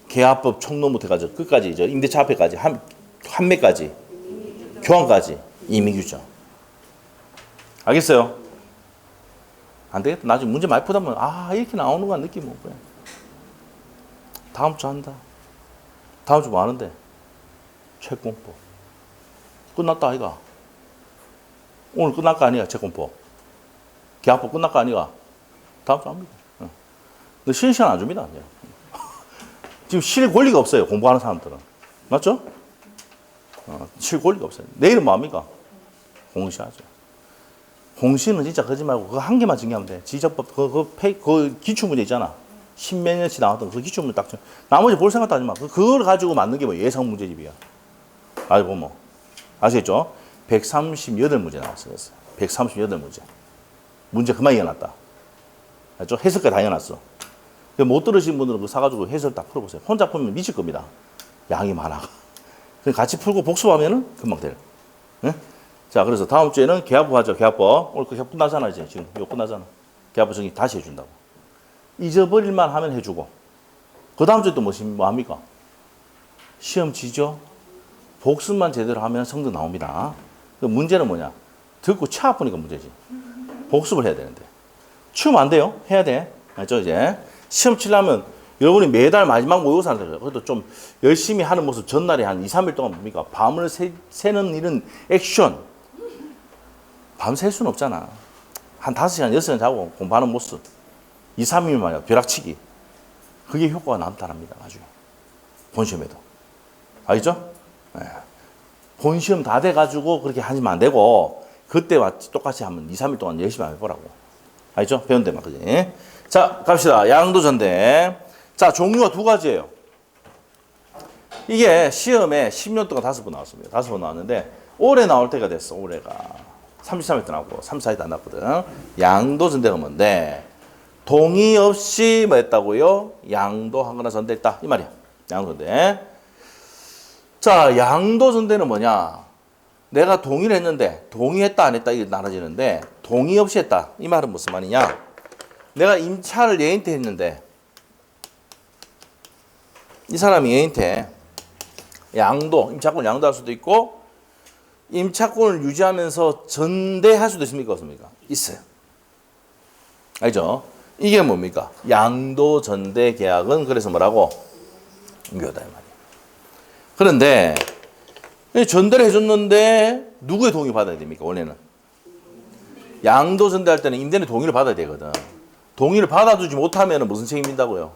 계약법 총론부터 해가지고 끝까지 이제 임대차 앞에까지 판매까지 교환까지 임의규정. 알겠어요? 안 되겠다. 나중에 문제 많이 푸다 보면 이렇게 나오는 거야 느낌 뭐 그래. 다음 주 한다. 다음 주 뭐 하는데? 채권법. 끝났다 아이가. 오늘 끝날 거 아니야 채권법. 계약법 끝날 거 아니야. 다음 주 합니다. 근데 쉬는 시간 안 줍니다. 이제. 지금 쉴 권리가 없어요. 공부하는 사람들은. 맞죠? 쉴 권리가 없어요. 내일은 뭐 합니까? 공시하죠. 공시는 진짜 그러지 말고 그거 한 개만 정리하면 돼. 지적법 그 기출문제 있잖아. 십몇 년치 나왔던 그 기출문제 딱 나머지 볼 생각도 하지 마. 그걸 가지고 맞는 게 뭐 예상 문제집이야. 알고 뭐 아시겠죠? 138문제 나왔어요. 138문제. 문제 그만 이어놨다. 알죠? 해석까지 다 이어놨어. 못 들으신 분들은 그거 사가지고 해설 딱 풀어보세요. 혼자 풀면 미칠 겁니다. 양이 많아. 같이 풀고 복습하면은 금방 돼요. 네? 자, 그래서 다음 주에는 계약법 하죠. 계약법. 오늘 그 계약 끝나잖아, 이제. 지금 이거 끝나잖아. 계약법 정리 다시 해준다고. 잊어버릴만 하면 해주고. 그 다음 주에 또 뭐 합니까? 시험 지죠? 복습만 제대로 하면 성적 나옵니다. 그 문제는 뭐냐? 듣고 차 아프니까 문제지. 복습을 해야 되는데. 치우면 안 돼요. 해야 돼. 알죠, 이제? 시험 치려면 여러분이 매달 마지막 모의고사 하는 그래도 좀 열심히 하는 모습 전날에 한 2, 3일 동안 뭡니까? 밤을 새는 일은 액션. 밤 샐 수는 없잖아. 한 5시간, 6시간 자고 공부하는 모습. 2, 3일 만에 벼락치기. 그게 효과가 나타납니다. 나중에. 본시험에도. 알겠죠? 네. 본시험 다 돼가지고 그렇게 하시면 안 되고 그때와 똑같이 하면 2, 3일 동안 열심히 해보라고. 알겠죠? 배운 데만. 그지? 자, 갑시다. 양도전대. 자, 종류가 두 가지예요. 이게 시험에 10년 동안 5번 나왔습니다. 5번 나왔는데 올해 나올 때가 됐어. 올해가 33회 때 나왔고 34회 때 안 나왔거든. 양도전대가 뭔데? 동의 없이 뭐 했다고요? 양도하거나 전대했다. 이 말이야. 양도전대. 자, 양도전대는 뭐냐? 내가 동의를 했는데 동의했다 안 했다 이게 나눠지는데 동의 없이 했다. 이 말은 무슨 말이냐? 내가 임차를 얘한테 했는데 이 사람이 얘한테 임차권을 양도할 수도 있고 임차권을 유지하면서 전대할 수도 있습니까? 없습니까? 있어요. 알죠? 이게 뭡니까? 양도전대 계약은 그래서 뭐라고? 유효다 이 말이에요. 그런데 전대를 해줬는데 누구의 동의 받아야 됩니까? 원래는 양도전대할 때는 임대인의 동의를 받아야 되거든. 동의를 받아주지 못하면 무슨 책임진다고요?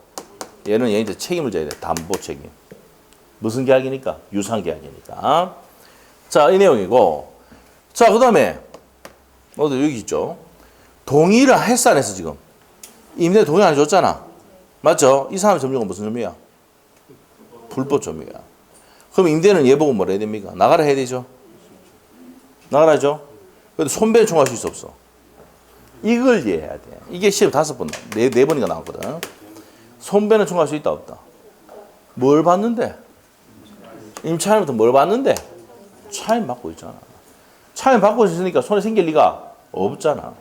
얘는 얘한테 책임을 져야 돼. 담보 책임. 무슨 계약이니까? 유상 계약이니까. 자, 이 내용이고. 자, 그 다음에 여기 있죠. 동의를 했어 안 했어 지금? 임대 동의 안 해줬잖아. 맞죠? 이 사람의 점유가 무슨 점유야? 불법 점유야. 그럼 임대는 얘 보고 뭐라 해야 됩니까? 나가라 해야 되죠? 나가라죠? 그래도 손배는 청구할 수 없어. 이걸 이해해야 돼. 이게 시험 5번, 네 번인가 나왔거든. 손배는 청구할 수 있다, 없다? 뭘 받는데? 임차인부터 뭘 받는데? 차임 받고 있잖아. 차임 받고 있으니까 손에 생길 리가 없잖아.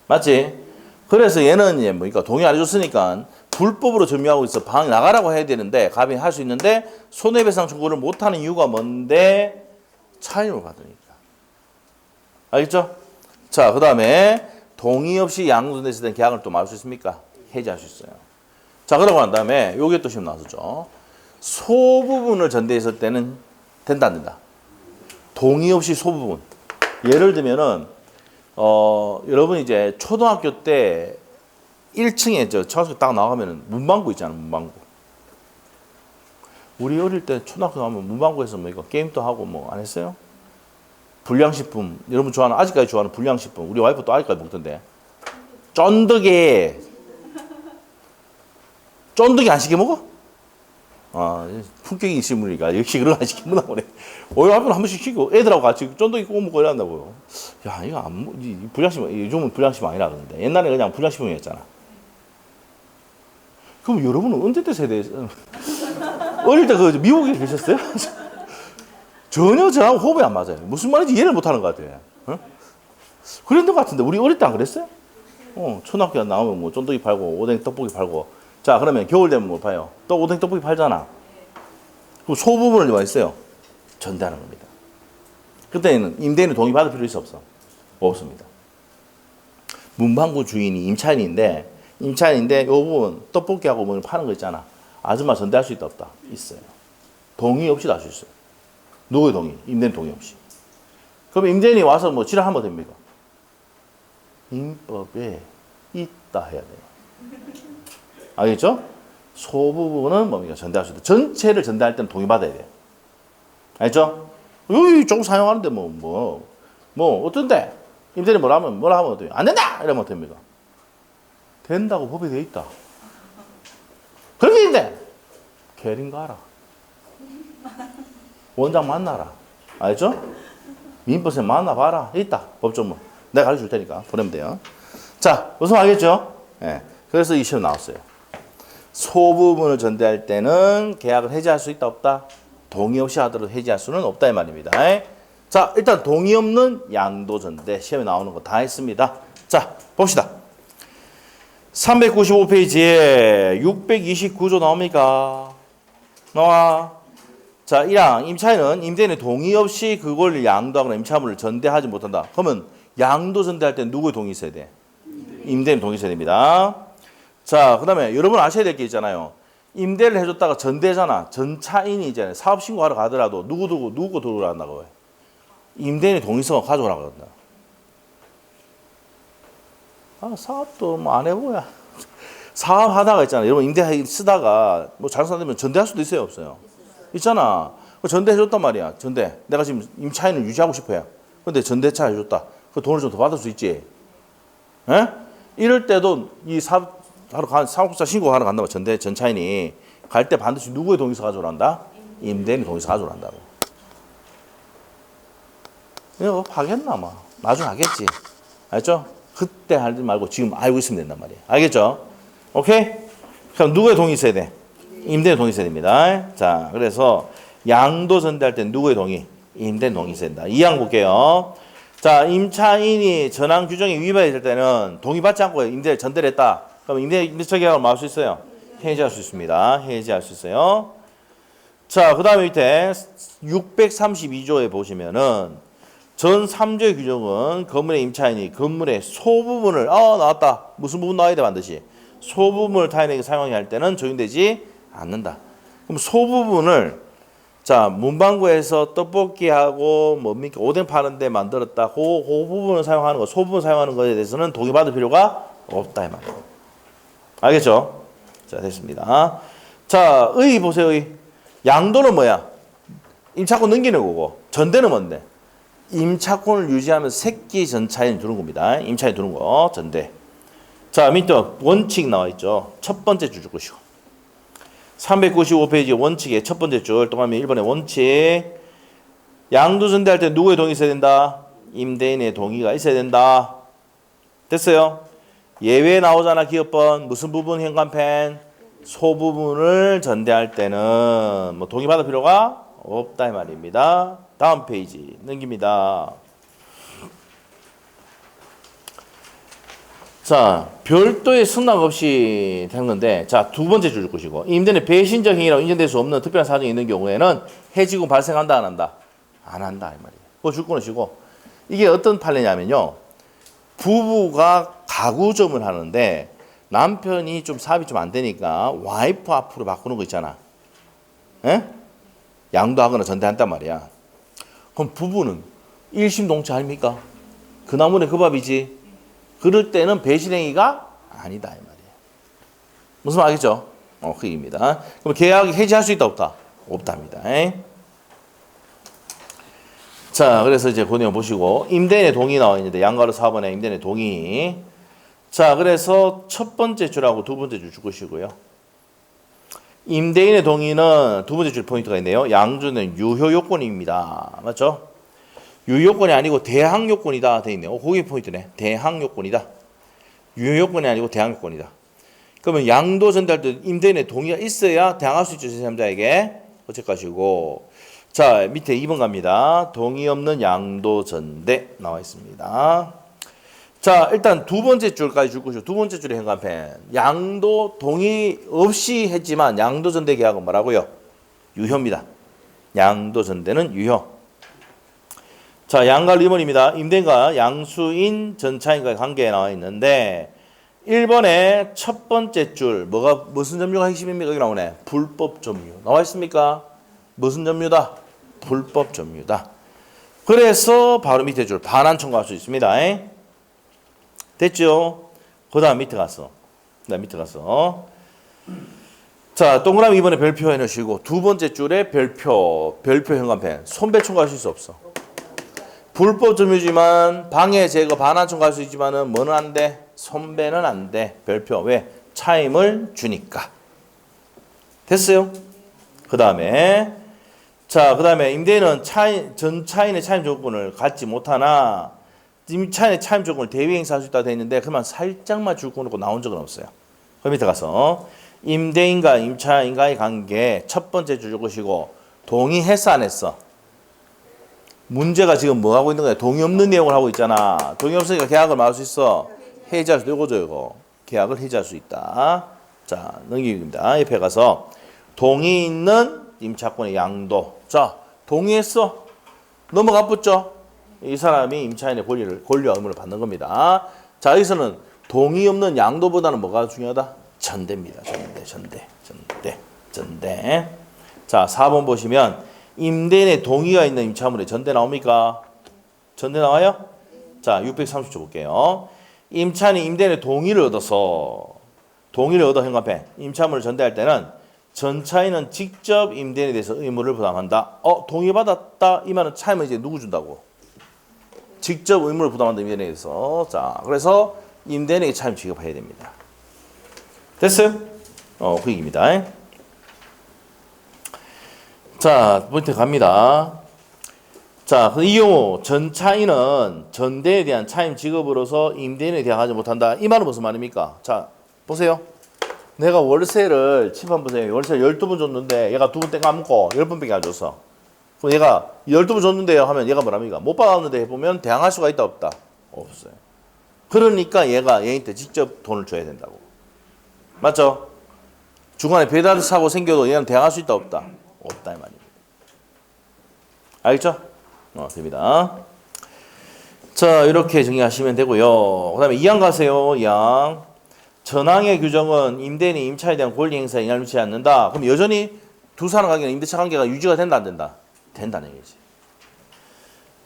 맞지? 그래서 얘는 이제 뭐니까 동의 안 해줬으니까 불법으로 점유하고 있어. 방 나가라고 해야 되는데, 갑이 할 수 있는데, 손해배상 청구를 못하는 이유가 뭔데? 차임을 받으니까. 알겠죠? 자, 그 다음에 동의 없이 양도전대에서 된 계약을 또 말할 수 있습니까? 해지할 수 있어요. 자, 그러고 난 다음에 요게 또 시험 나왔었죠. 소부분을 전대했을 때는 된다 안 된다? 동의 없이 소부분. 예를 들면은 여러분 이제 초등학교 때 1층에 초등학교 딱 나가면은 문방구 있잖아, 문방구. 우리 어릴 때 초등학교 가면 문방구에서 뭐 이거 게임도 하고 뭐 안 했어요? 불량식품, 여러분 좋아하는, 아직까지 좋아하는 불량식품. 우리 와이프 또 아직까지 먹던데. 쫀득이. 쫀득이 안 시켜 먹어? 아, 품격이 있으니까 역시 그런 거 안 시켜 먹나 보네. 와이프는 한 번씩 시키고 애들하고 같이 쫀득이 구워 먹고 이런다고요. 야, 이거 이 불량식품, 요즘은 불량식품 아니라 그러는데. 옛날에 그냥 불량식품이었잖아. 그럼 여러분은 언제 때 세대, 어릴 때 그 미국에 계셨어요? 전혀 저하고 호흡이 안 맞아요. 무슨 말인지 이해를 못 하는 것 같아요. 어? 그랬던 것 같은데, 우리 어릴 때 안 그랬어요? 초등학교 나오면 뭐 쫀득이 팔고, 오뎅 떡볶이 팔고. 자, 그러면 겨울 되면 뭐 파요? 또 오뎅 떡볶이 팔잖아. 그럼 소부분을 뭐 했어요? 전대하는 겁니다. 그때는 임대인은 동의 받을 필요 있어, 없어? 없습니다. 문방구 주인이 임차인인데, 이 부분 떡볶이하고 뭐 파는 거 있잖아. 아줌마 전대할 수 있다, 없다? 있어요. 동의 없이도 할 수 있어요. 누구의 동의? 임대인 동의 없이. 그럼 임대인이 와서 뭐 지랄하면 됩니까? 민법에 있다 해야 돼요. 알겠죠? 소부분은 뭡니까? 전대할 수 있다. 전체를 전대할 때는 동의받아야 돼요. 알겠죠? 여기 조금 사용하는데 어떤데? 임대인이 뭐라 하면 어때요? 안 된다! 이러면 됩니까? 된다고 법에 돼 있다. 그렇게 있는데, 개린 가라. 원장 만나라. 알죠? 민법에 만나봐라. 있다. 법조문. 내가 가르쳐 줄 테니까 보내면 돼요. 자, 무슨 알겠죠? 예. 그래서 이 시험 나왔어요. 소부분을 전대할 때는 계약을 해지할 수 있다, 없다? 동의 없이 하더라도 해지할 수는 없다, 이 말입니다. 자, 일단 동의 없는 양도 전대. 시험에 나오는 거 다 했습니다. 자, 봅시다. 395페이지에 629조 나옵니까? 나와. 자, 1항 임차인은 임대인의 동의 없이 그걸 양도하거나 임차물을 전대하지 못한다. 그러면 양도 전대할 때 누구의 동의 있어야 돼? 임대인 동의 있어야 됩니다. 자, 그 다음에 여러분 아셔야 될 게 있잖아요. 임대를 해줬다가 전대잖아. 전차인이 이제 사업 신고하러 가더라도 누구 거 들어오라 한다고. 임대인의 동의성을 가져오라고 한다. 사업도 뭐 안 해보야. 사업 하다가 있잖아. 여러분 임대 쓰다가 뭐 잘못 안 되면 전대할 수도 있어요, 없어요? 있잖아. 전대해줬단 말이야. 전대. 내가 지금 임차인을 유지하고 싶어요. 근데 전대차 해줬다. 그 돈을 좀 더 받을 수 있지. 에? 이럴 때도 이 사업자 신고하러 간다고 전차인이 갈 때 반드시 누구의 동의서 가져오란다? 임대인의 동의서 가져오란다고. 이거 하겠나, 아마. 나중에 하겠지. 알죠? 그때 하지 말고 지금 알고 있으면 된단 말이에요. 알겠죠? 오케이? 그럼 누구의 동의 있어야 돼? 임대인 동의 있어야 됩니다. 자, 그래서 양도 전대할 때 누구의 동의? 임대인 동의 있어야 된다. 2항 볼게요. 자, 임차인이 전항 규정에 위반했을 때는 동의받지 않고 임대를 전대를 했다. 그럼 임대차 계약을 뭐 할 수 있어요? 해지할 수 있습니다. 해지할 수 있어요. 자, 그 다음에 밑에 632조에 보시면은 전 3조의 규정은 건물의 임차인이 건물의 소부분을 나왔다. 무슨 부분 나와야 돼 반드시? 소부분을 타인에게 사용하게 할 때는 적용되지 않는다. 그럼 소부분을 자 문방구에서 떡볶이하고 뭡니까 오뎅 파는데 만들었다. 그 부분을 사용하는 거, 소부분 사용하는 것에 대해서는 동의받을 필요가 없다 이 말이에요. 알겠죠? 자 됐습니다. 자 의 보세요. 의 양도는 뭐야? 임차권 넘기는 거고 전대는 뭔데? 임차권을 유지하면서 새끼 전차인 두는 겁니다. 임차인 두는 거 전대. 자 밑에 원칙 나와 있죠. 첫 번째 줄 것이고 395페이지 원칙의 첫 번째 줄 또 가면 1번의 원칙. 양도 전대할 때 누구의 동의 있어야 된다? 임대인의 동의가 있어야 된다. 됐어요? 예외 나오잖아. 기업번 무슨 부분 현관펜 소부분을 전대할 때는 뭐 동의받을 필요가 없다 이 말입니다. 다음 페이지 넘깁니다. 자, 별도의 승낙 없이 된 건데, 자, 두 번째 줄 것이고, 임대인의 배신적 행위라고 인정될 수 없는 특별한 사정이 있는 경우에는 해지고 발생한다, 안 한다? 안 한다, 이 말이에요. 그거 줄 것이고, 이게 어떤 판례냐면요. 부부가 가구점을 하는데, 남편이 좀 사업이 좀 안 되니까, 와이프 앞으로 바꾸는 거 있잖아. 에? 양도하거나 전대한단 말이야. 그럼 부부는 일심동체 아닙니까? 그 나무는 그 밥이지. 그럴 때는 배신행위가 아니다 이 말이에요. 무슨 말 알겠죠? 그 얘기입니다. 그럼 계약 해지할 수 있다 없다? 없답니다. 자, 그래서 이제 그 내용 보시고 임대인의 동의 나와 있는데 양가로 4번에 임대인의 동의. 자, 그래서 첫 번째 줄하고 두 번째 줄 주시고요. 임대인의 동의는 두 번째 줄 포인트가 있네요. 양주는 유효 요건입니다. 맞죠? 유효 요건이 아니고 대항 요건이다 돼 있네요. 그게 포인트네. 대항 요건이다. 유효 요건이 아니고 대항 요건이다. 그러면 양도 전달 때 임대인의 동의가 있어야 대항할 수 있죠. 제3자에게. 어쨌가시고. 자, 밑에 2번 갑니다. 동의 없는 양도 전대 나와 있습니다. 자, 일단 두 번째 줄까지 줄 것이고, 두 번째 줄의 현관펜. 양도 동의 없이 했지만 양도 전대 계약은 뭐라고요? 유효입니다. 양도 전대는 유효. 자, 양가 2번입니다. 임대인과 양수인 전차인과의 관계에 나와 있는데 1번에 첫 번째 줄 무슨 점유가 핵심입니까? 여기 나오네. 불법 점유. 나와 있습니까? 무슨 점유다? 불법 점유다. 그래서 바로 밑에 줄 반환 청구할 수 있습니다. 됐죠? 그 다음 밑에 가서. 자, 동그라미 2번에 별표 해놓으시고 두 번째 줄에 별표 현관펜. 손배 청구할 수 있어 없어? 불법 점유지만 방해 제거 반환 청구할 수 있지만은 뭐는 안 돼? 손배는 안 돼. 별표. 왜? 차임을 주니까. 됐어요? 그 다음에 임대인은 전 차인의 차임 조건을 갖지 못하나 임차인의 차임 조건을 대위 행사할 수 있다고 되어 있는데 그만 살짝만 줄 거놓고 나온 적은 없어요. 그 밑에 가서 임대인과 임차인과의 관계 첫 번째 줄 것이고 동의했어 안 했어? 문제가 지금 뭐 하고 있는 거야? 동의 없는 내용을 하고 있잖아. 동의 없으니까 계약을 말할 수 있어. 해지할 수 이거죠 이거. 계약을 해지할 수 있다. 자, 넘기기입니다. 옆에 가서 동의 있는 임차권의 양도. 자, 동의했어. 넘어가 붙죠. 이 사람이 임차인의 권리와 의무를 받는 겁니다. 자, 여기서는 동의 없는 양도보다는 뭐가 중요하다? 전대입니다. 전대. 자, 4번 보시면 임대인의 동의가 있는 임차물에 전대 나옵니까? 전대 나와요? 자, 630조 볼게요. 임차인이 임대인의 동의를 얻어 현관펜 임차물을 전대할 때는 전차인은 직접 임대인에 대해서 의무를 부담한다. 동의받았다. 이 말은 차임은 이제 누구 준다고? 직접 의무를 부담한다. 임대인에 대해서. 자, 그래서 임대인에게 차임 지급해야 됩니다. 됐어요? 그 얘기입니다. 자, 포인트 갑니다. 자, 이 경우 전차인은 전대에 대한 차임 지급으로서 임대인에 대항하지 못한다. 이 말은 무슨 말입니까? 자, 보세요. 내가 월세를 칩한 보세요. 월세를 12번 줬는데 얘가 2번 땡 까먹고 10번밖에 안 줬어. 그럼 얘가 12번 줬는데요 하면 얘가 뭐랍니까? 못 받았는데 해보면 대항할 수가 있다 없다? 없어요. 그러니까 얘가 얘한테 직접 돈을 줘야 된다고. 맞죠? 중간에 배달 사고 생겨도 얘는 대항할 수 있다 없다? 없다 이 말입니다. 알겠죠? 됩니다. 자, 이렇게 정리하시면 되고요. 그 다음에 2항 가세요. 2항. 전항의 규정은 임대인이 임차에 대한 권리 행사에 영향을 미치지 않는다. 그럼 여전히 두 사람 관계는 임대차 관계가 유지가 된다 안 된다? 된다는 얘기지.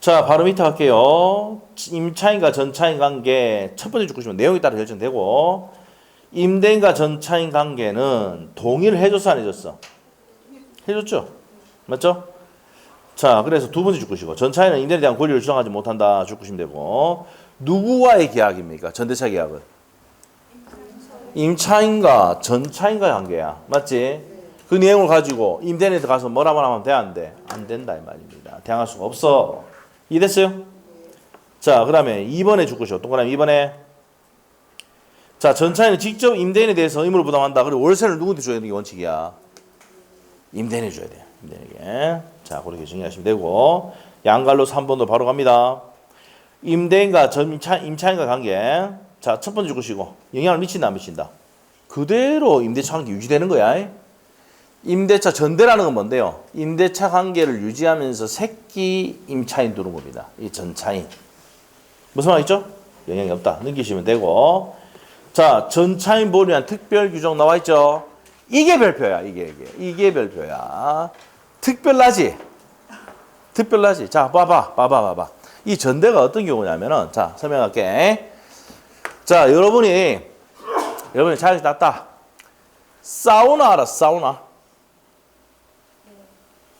자, 바로 밑에 갈게요. 임차인과 전차인 관계 첫 번째 줄 것이면 내용에 따라 결정되고 임대인과 전차인 관계는 동의를 해줬어 안 해줬어? 해줬죠? 맞죠? 자, 그래서 두 번째 줄 것이고 전차인은 임대인에 대한 권리를 주장하지 못한다 줄 것이면 되고 누구와의 계약입니까? 전대차 계약은? 임차인과 전차인과의 관계야. 맞지? 그 내용을 가지고 임대인한테 가서 뭐라 하면 돼? 안 돼? 안 된다 이 말입니다. 대항할 수가 없어. 이해됐어요? 자, 그 다음에 2번에 줄 것이고 동그라미 2번에 자, 전차인은 직접 임대인에 대해서 의무를 부담한다. 그리고 월세를 누구한테 줘야 되는 게 원칙이야? 임대인에 줘야 돼요. 임대인에게. 자, 그렇게 정리하시면 되고 양갈로 3번도 바로 갑니다. 임대인과 임차인과 관계. 자, 첫 번째 줄 것이고 영향을 미친다 안 미친다? 그대로 임대차 관계 유지되는 거야. 임대차 전대라는 건 뭔데요? 임대차 관계를 유지하면서 새끼 임차인 두는 겁니다. 이 전차인. 무슨 말 있죠? 영향이 없다. 넘기시면 되고. 자, 전차인 보호를 위한 특별 규정 나와 있죠? 이게 별표야. 이게 별표야. 특별하지? 자, 봐봐. 이 전대가 어떤 경우냐면은, 자, 설명할게. 자, 여러분이 자격이 땄다. 사우나 알아, 사우나?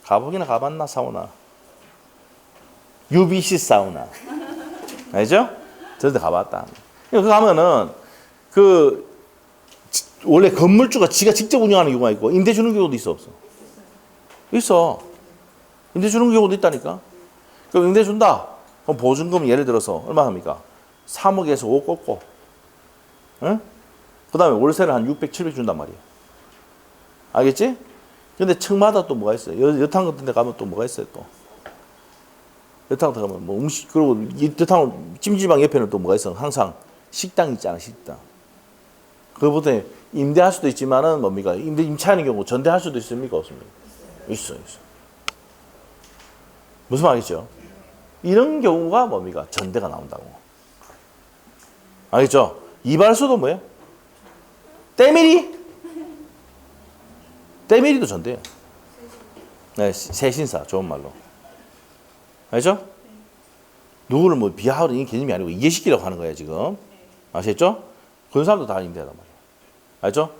가보기나 가봤나, 사우나? UBC 사우나. 알죠? 전대 가봤다. 그 가면은, 원래 건물주가 지가 직접 운영하는 경우가 있고, 임대 주는 경우도 있어, 없어? 있어. 임대 주는 경우도 있다니까? 그럼 임대 준다. 그럼 보증금 예를 들어서 얼마 합니까? 3억에서 5억 꽂고, 응? 그 다음에 월세를 한 600, 700 준단 말이야. 알겠지? 근데 층마다 또 뭐가 있어요? 여탕 같은 데 가면 또 뭐가 있어요, 또? 여탕 같은 데 가면 뭐 음식, 그리고 이 여탕, 찜질방 옆에는 또 뭐가 있어? 항상 식당 있잖아, 식당. 그거보다 임대할 수도 있지만은 뭡니까? 임차하는 경우 전대할 수도 있습니까? 없습니까? 있어. 무슨 말이죠? 이런 경우가 뭡니까? 전대가 나온다고. 알겠죠? 이발소도 뭐예요? 때밀이도 전대예요. 네, 세신사, 좋은 말로. 알죠? 누구를 뭐 비하하는 이 개념이 아니고 이해시키려고 하는 거예요, 지금. 아시겠죠? 그런 사람도 다 임대하단 말이에요. 알죠?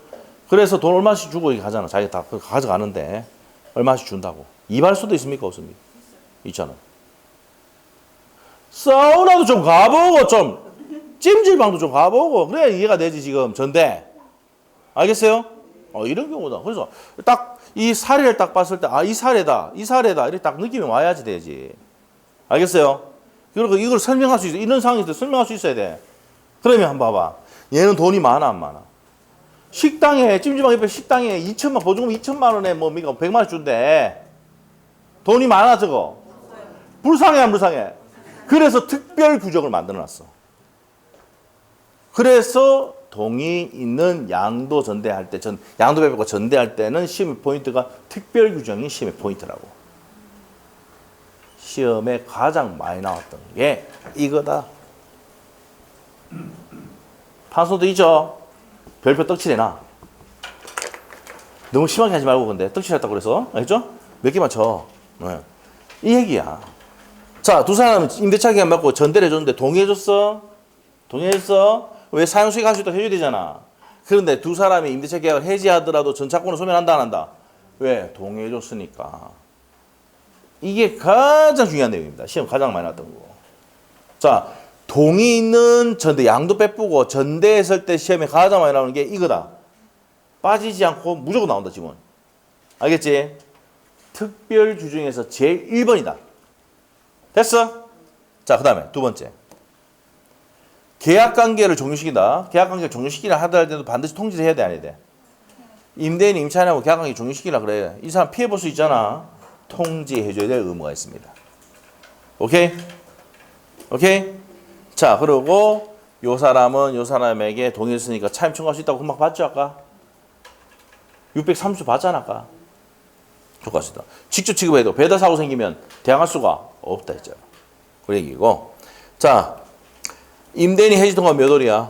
그래서 돈 얼마씩 주고 가잖아. 자기가 다 가져가는데 얼마씩 준다고. 이발소도 있습니까? 없습니까? 있잖아. 사우나도 좀 가보고, 찜질방도 좀 가보고, 그래야 이해가 되지, 지금, 전대. 알겠어요? 이런 경우다. 그래서 딱 이 사례를 딱 봤을 때, 이 사례다. 이렇게 딱 느낌이 와야지 되지. 알겠어요? 그리고 이걸 설명할 수 있어. 이런 상황에서 설명할 수 있어야 돼. 그러면 한번 봐봐. 얘는 돈이 많아, 안 많아? 찜질방 옆에 식당에 2천만, 보증금 2천만 원에 뭡니까? 100만 원 준대. 돈이 많아, 저거? 불쌍해, 안 불쌍해? 그래서 특별 규정을 만들어 놨어. 그래서 동의 있는 양도 전대할 때, 양도 배분과 전대할 때는 시험의 포인트가 특별 규정이 시험의 포인트라고. 시험에 가장 많이 나왔던 게 이거다. 판소도 있죠? 별표 떡칠해놔. 너무 심하게 하지 말고, 근데 떡칠했다고 그래서. 알겠죠? 몇 개만 쳐. 네. 이 얘기야. 자, 두 사람은 임대차 계약 맺고 전대를 해줬는데 동의해줬어? 왜 사용수익 할 수 있도록 해줘야 되잖아. 그런데 두 사람이 임대차 계약을 해지하더라도 전차권을 소멸한다, 안 한다? 왜? 동의해줬으니까. 이게 가장 중요한 내용입니다. 시험 가장 많이 나왔던 거. 자, 동의 있는 전대, 양도 빼쁘고 전대했을 때 시험에 가장 많이 나오는 게 이거다. 빠지지 않고 무조건 나온다, 지금. 알겠지? 특별 규정에서 제일 1번이다. 됐어? 자, 그 다음에 두 번째. 계약관계를 종료시킨다. 계약관계를 종료시키라 하더라도 반드시 통지를 해야 돼, 안 해야 돼? 임대인, 임차인하고 계약관계 종료시키라 그래. 이 사람 피해볼 수 있잖아. 통지해줘야 될 의무가 있습니다. 오케이? 자, 그리고 요 사람은 요 사람에게 동의했으니까 차임 청구할 수 있다고 금방 봤죠, 아까? 630 봤잖아, 아까? 똑같습니다. 직접 취급해도 배달 사고 생기면 대항할 수가 없다 했잖아. 그 얘기고. 자, 임대인이 해지 통과 몇 월이야?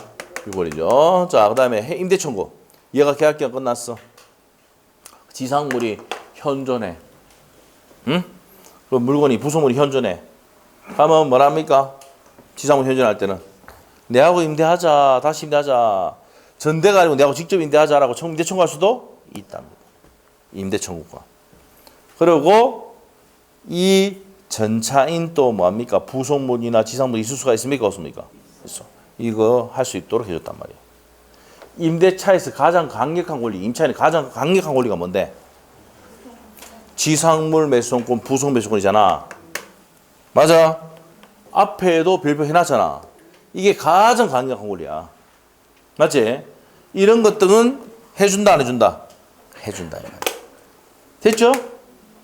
6월이죠. 자, 그 다음에 임대 청구. 얘가 계약 기간 끝났어. 지상물이 현존해. 응? 그 물건이 부속물이 현존해. 하면 뭐랍니까? 지상물 현존할 때는 내하고 임대하자. 다시 임대하자. 전대가 아니고 내하고 직접 임대하자라고 임대 청구할 수도 있답니다. 임대 청구권. 그리고 이 전차인 또 뭐합니까? 부속물이나 지상물이 있을 수가 있습니까? 없습니까? 있어. 이거 할 수 있도록 해줬단 말이에요. 임대차에서 가장 강력한 권리, 임차인의 가장 강력한 권리가 뭔데? 지상물 매수권권, 부속 매수권이잖아. 맞아? 앞에도 별표 해놨잖아. 이게 가장 강력한 권리야. 맞지? 이런 것들은 해준다, 안 해준다? 해준다. 됐죠?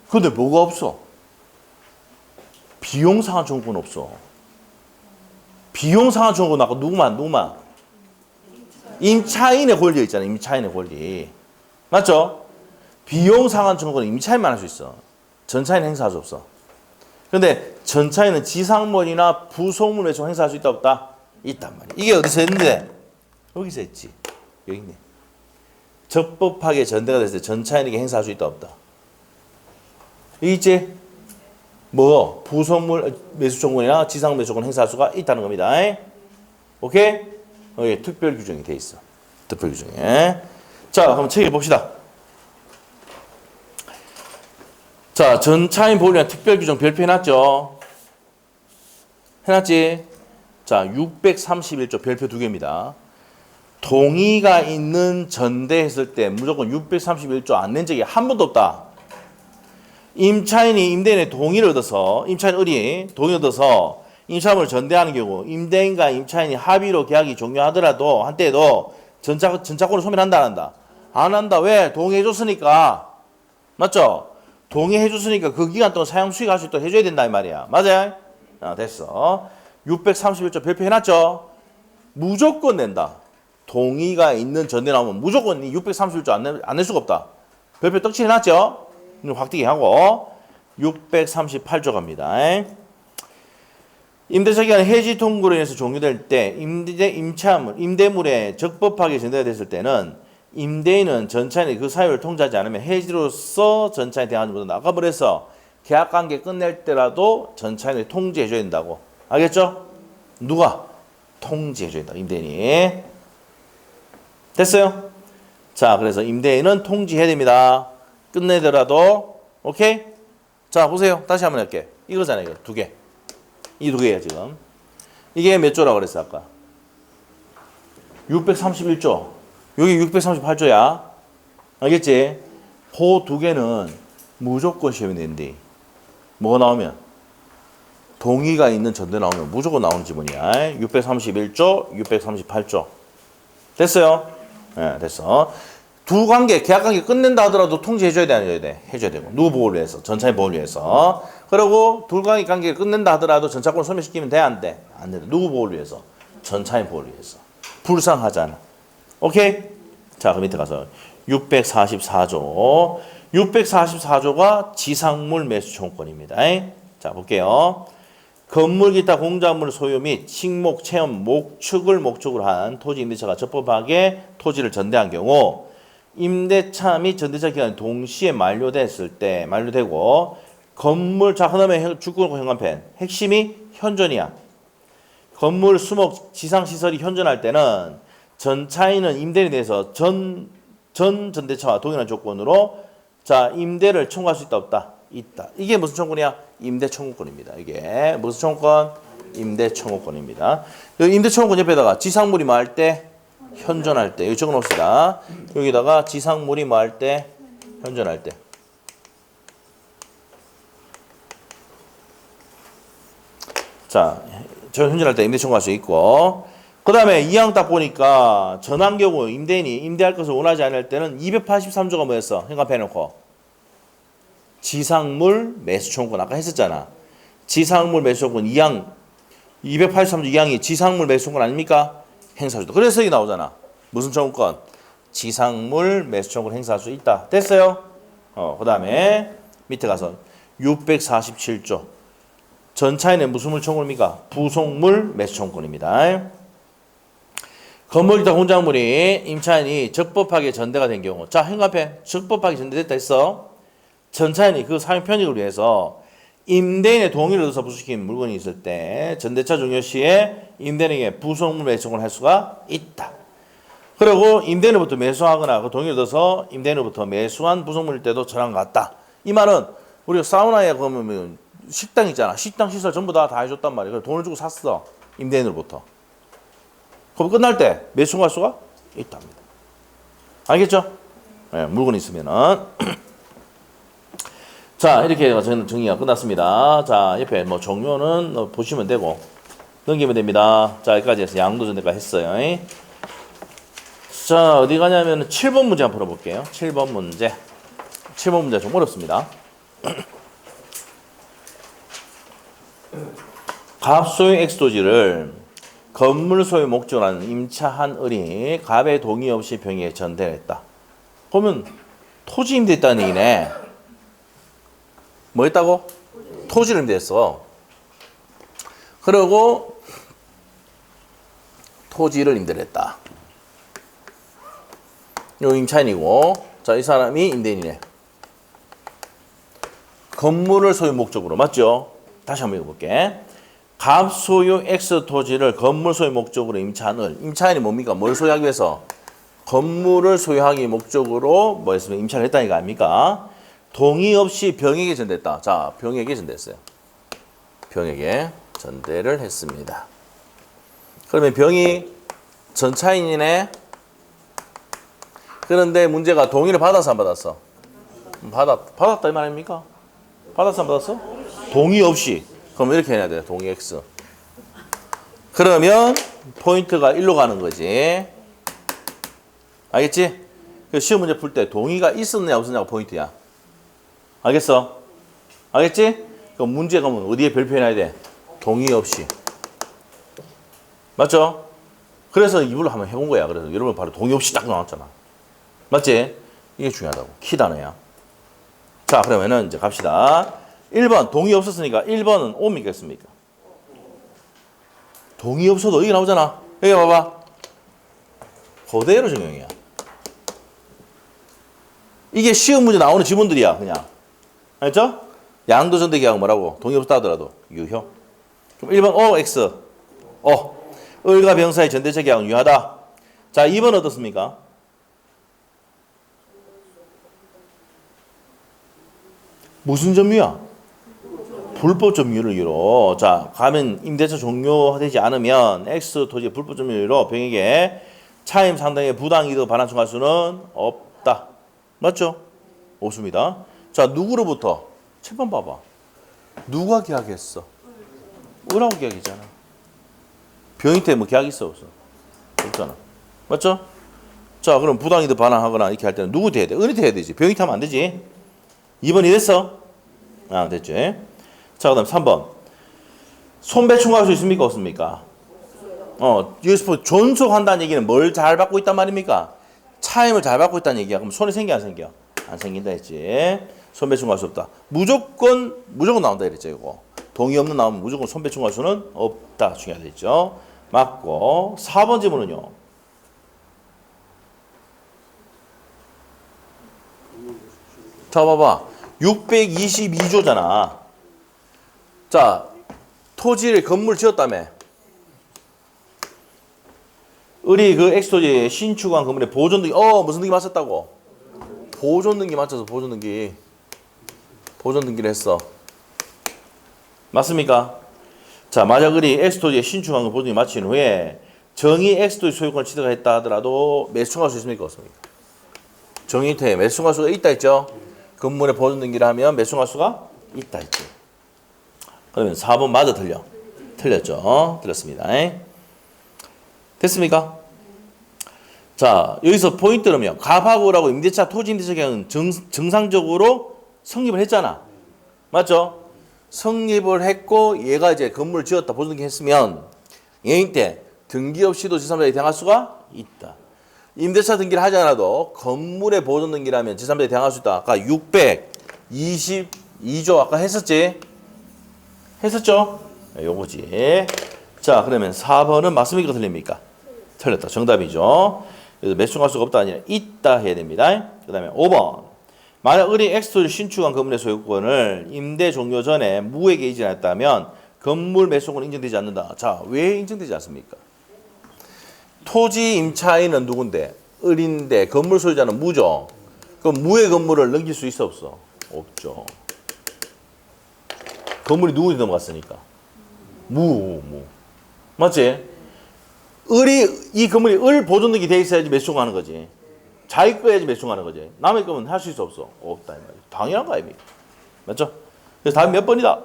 근데 뭐가 없어? 비용상한 청구권 없어. 비용상한 청구권 아까 누구만? 임차인의 권리 있잖아. 임차인의 권리. 맞죠? 비용상한 청구권은 임차인만 할 수 있어. 전차인 행사할 수 없어. 근데 전차인은 지상물이나 부속물 매수 행사할 수 있다 없다? 있단 말이야. 이게 어디서 했는데? 여기서 했지. 여기 있네. 적법하게 전대가 됐을 때 전차인에게 행사할 수 있다 없다? 이제 뭐 부속물 매수청구나 지상 매수청구 행사할 수가 있다는 겁니다. 오케이? 여기 특별 규정이 돼 있어. 특별 규정에. 자, 한번 책을 봅시다. 자, 전차인 보호량 특별 규정 별표해놨죠? 해놨지? 자, 631조 별표 2개입니다. 동의가 있는 전대했을 때 무조건 631조 안 낸 적이 한 번도 없다. 임차인이 임대인의 동의를 얻어서, 임차인 을이 동의를 얻어서 임차물을 전대하는 경우 임대인과 임차인이 합의로 계약이 종료하더라도 한때에도 전차권을 소멸한다 안 한다? 안 한다. 왜? 동의해줬으니까. 맞죠? 동의해줬으니까 그 기간 동안 사용 수익할 수 있도록 해줘야 된다 이 말이야. 맞아요? 됐어. 631조 별표해놨죠? 무조건 낸다. 동의가 있는 전대 나오면 무조건 631조 안 낼 수가 없다. 별표 떡칠해놨죠? 확대기 하고 638조 갑니다. 임대차 기간 해지 통고로 인해서 종료될 때 임대물에 적법하게 전대가 됐을 때는 임대인은 전차인이 그 사유를 통지하지 않으면 해지로서 전차인에 대한 것보다 나가버려서 계약관계 끝낼 때라도 전차인을 통지해줘야 된다고. 알겠죠? 누가? 통지해줘야 된다. 임대인이. 됐어요? 자, 그래서 임대인은 통지해야 됩니다. 끝내더라도. 오케이? 자, 보세요. 다시 한번 할게. 이거잖아요. 이거 두 개. 이 두 개예요, 지금. 이게 몇 조라고 그랬어, 아까? 631조. 여기 638조야. 알겠지? 그 두 개는 무조건 시험이 된대. 뭐가 나오면? 동의가 있는 전대 나오면 무조건 나오는 지문이야. 631조, 638조. 됐어요? 네, 됐어. 두 관계, 계약 관계 끝낸다 하더라도 통지해줘야 돼, 안 해줘야 돼? 해줘야 되고. 누구 보호를 위해서? 전차의 보호를 위해서. 그리고 둘 관계를 끝낸다 하더라도 전차권을 소멸시키면 돼, 안 돼? 안 돼. 누구 보호를 위해서? 전차의 보호를 위해서. 불상하잖아. 오케이? 자, 그 밑에 가서 644조. 644조가 지상물 매수 청구권입니다. 자, 볼게요. 건물 기타 공작물 소유 및 식목, 체험, 목축을 목적으로 한 토지 임대차가 적법하게 토지를 전대한 경우 임대차 및 전대차 기간이 동시에 만료되고 건물, 자, 그 다음에 주권과 현관펜. 핵심이 현존이야. 건물, 수목, 지상시설이 현존할 때는 전차인은 임대인에 대해서 전대차와 동일한 조건으로 자, 임대를 청구할 수 있다, 없다? 있다. 이게 무슨 청구냐? 임대 청구권입니다. 이게 무슨 청구권? 임대 청구권입니다. 임대 청구권 옆에다가 지상물이 뭐 할 때? 현존할 때. 여기 적어 놓읍시다. 여기다가 지상물이 뭐 할 때? 현존할 때. 자, 저 현존할 때 임대 청구할 수 있고, 그 다음에 이항 딱 보니까 전환 경우 임대인이 임대할 것을 원하지 않을 때는 283조가 뭐였어? 현관 빼놓고 지상물 매수 청구권 아까 했었잖아. 지상물 매수 청구권 2항 283조 2항이 지상물 매수 청구권 아닙니까? 행사할 수 있다. 그래서 여기 나오잖아. 무슨 청구권? 지상물 매수 청구권 행사할 수 있다. 됐어요? 그 다음에 밑에 가서 647조 전차인의 무슨 물 청구입니까? 부속물 매수 청구권입니다. 건물 기타 공작물이 임차인이 적법하게 전대가 된 경우, 자, 현관펜 적법하게 전대됐다 했어. 전차인이 그 사용 편익을 위해서 임대인의 동의를 얻어서 부수시킨 물건이 있을 때 전대차 종료 시에 임대인에게 부속물 매수를 할 수가 있다. 그리고 임대인으로부터 매수하거나 그 동의를 얻어서 임대인으로부터 매수한 부속물일 때도 저랑 같다. 이 말은 우리가 사우나에 가면 식당 있잖아. 식당 시설 전부 다 해줬단 말이야. 그래서 돈을 주고 샀어. 임대인으로부터. 그럼 끝날 때 매수할 수가 있답니다. 알겠죠? 네, 물건이 있으면은. 자, 이렇게 저는 정리가 끝났습니다. 자, 옆에 뭐 종료는 보시면 되고 넘기면 됩니다. 자, 여기까지 해서 양도전대까지 했어요. 자, 어디 가냐면 7번 문제 한번 풀어볼게요. 7번 문제. 7번 문제 좀 어렵습니다. 갑소유 X도지를 건물 소유 목적으로 하는 임차한 을이 갑의 동의 없이 병에 전대했다. 그러면 토지 임대했다는 얘기네. 뭐 했다고? 토지를 임대했어. 그리고 토지를 임대를 했다. 요 임차인이고, 자, 이 사람이 임대인이네. 건물을 소유 목적으로. 맞죠? 다시 한번 읽어볼게. 갑 소유 X 토지를 건물 소유 목적으로 임차인을. 임차인이 뭡니까? 뭘 소유하기 위해서? 건물을 소유하기 목적으로 뭐 했으면 임차를 했다는 거 아닙니까? 동의 없이 병에게 전됐다. 자, 병에게 전됐어요. 병에게 전대를 했습니다. 그러면 병이 전차인이네. 그런데 문제가 동의를 받았어, 안 받았어? 받았다 이 말 아닙니까? 받았어, 안 받았어? 동의 없이. 그럼 이렇게 해야 돼. 동의 X. 그러면 포인트가 1로 가는 거지. 알겠지? 그 시험 문제 풀 때 동의가 있었느냐 없었냐가 포인트야. 알겠어? 알겠지? 그럼 문제가 뭐 어디에 별표 해놔야 돼? 동의 없이. 맞죠? 그래서 이불로 한번 해본 거야. 그래서 여러분 바로 동의 없이 딱 나왔잖아. 맞지? 이게 중요하다고. 키 단어야. 자, 그러면은 이제 갑시다. 1번 동의 없었으니까 1번은 O입니까? X입니까? 동의 없어도 여기 나오잖아. 여기 봐봐. 그대로 적용이야. 이게 시험 문제 나오는 지문들이야. 그냥. 알죠? 양도전대 계약 뭐라고? 동의 없다 하더라도 유효. 그럼 1번 O, X. 을과 병사의 전대적 계약은 유효하다. 자, 2번 어떻습니까? 무슨 점유야? 불법 점유를 이유로. 자, 가면 임대차 종료되지 않으면 X 토지의 불법 점유로 병에게 차임 상당의 부당 이득 반환 청구할 수는 없다. 맞죠? 없습니다. 자, 누구로부터? 7번 봐봐. 누가 계약했어? 을하고 계약이잖아. 병이 때문에 뭐 계약 있어 없어? 없잖아. 맞죠? 자, 그럼 부당 이득 반환하거나 이렇게 할 때는 누구한테 해야 돼? 은한테 해야 되지. 병이 타면 안 되지. 2번이 됐어? 아, 됐지. 자, 그 다음 3번. 손배 청구할 수 있습니까? 없습니까? 여기서 존속한다는 얘기는 뭘 잘 받고 있단 말입니까? 차임을 잘 받고 있다는 얘기야. 그럼 손이 생겨 안 생겨? 안 생긴다 했지. 손배 청구할 수 없다. 무조건 나온다 이랬죠. 이거. 동의 없는 나오면 무조건 손배 청구할 수는 없다. 중요하다 했죠. 맞고. 4번 질문은요. 자, 봐봐. 622조잖아. 자, 토지를 건물 지었다며. 을이 그 X토지에 신축한 건물에 보존등기, 무슨 등기 맞췄다고? 보존등기 맞춰서 보존등기를 했어. 맞습니까? 자, 만약 을이 X토지에 신축한 건 보존등기 마친 후에 정의 X토지 소유권을 취득했다 하더라도 매수청할 수 있습니까? 없습니까? 정의태 매수청할 수가 있다 했죠? 건물에 보존등기를 하면 매수청할 수가 있다 했지. 그러면 4번 맞아 틀려? 틀렸죠? 틀렸습니다. 됐습니까? 자, 여기서 포인트는요. 갑하고라고 임대차 토지 임대차 계약은 정상적으로 성립을 했잖아. 맞죠? 성립을 했고 얘가 이제 건물을 지었다 보존등기 했으면 얘인 때 등기 없이도 제3자에게 대항할 수가 있다. 임대차 등기를 하지 않아도 건물의 보존등기라면 제3자에게 대항할 수 있다. 아까 622조 아까 했었지? 했었죠? 요거지. 자, 그러면 4번은 맞습니까? 틀립니까? 틀렸다. 정답이죠. 그래서 매수할 수가 없다 아니라 있다 해야 됩니다. 그 다음에 5번. 만약 을이 X토지를 신축한 건물의 소유권을 임대 종료 전에 무에게 이전했다면 건물 매수권은 인정되지 않는다. 자, 왜 인정되지 않습니까? 토지 임차인은 누군데? 을인데 건물 소유자는 무죠. 그럼 무의 건물을 넘길 수 있어 없어? 없죠. 건물이 누구한테 넘어갔으니까? 무. 맞지? 이 건물이 을 보존등기 돼 있어야지 매수하는 거지. 자기 거야지 매수하는 거지. 남의 거면 할 수 있어 없어? 없다. 당연한 거 아닙니까? 맞죠? 그래서 답이 몇 번이다?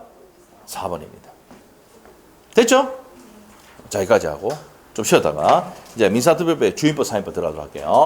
4번입니다. 됐죠? 자, 여기까지 하고 좀 쉬었다가 이제 민사특별법의 주임법, 사임법 들어가도록 할게요.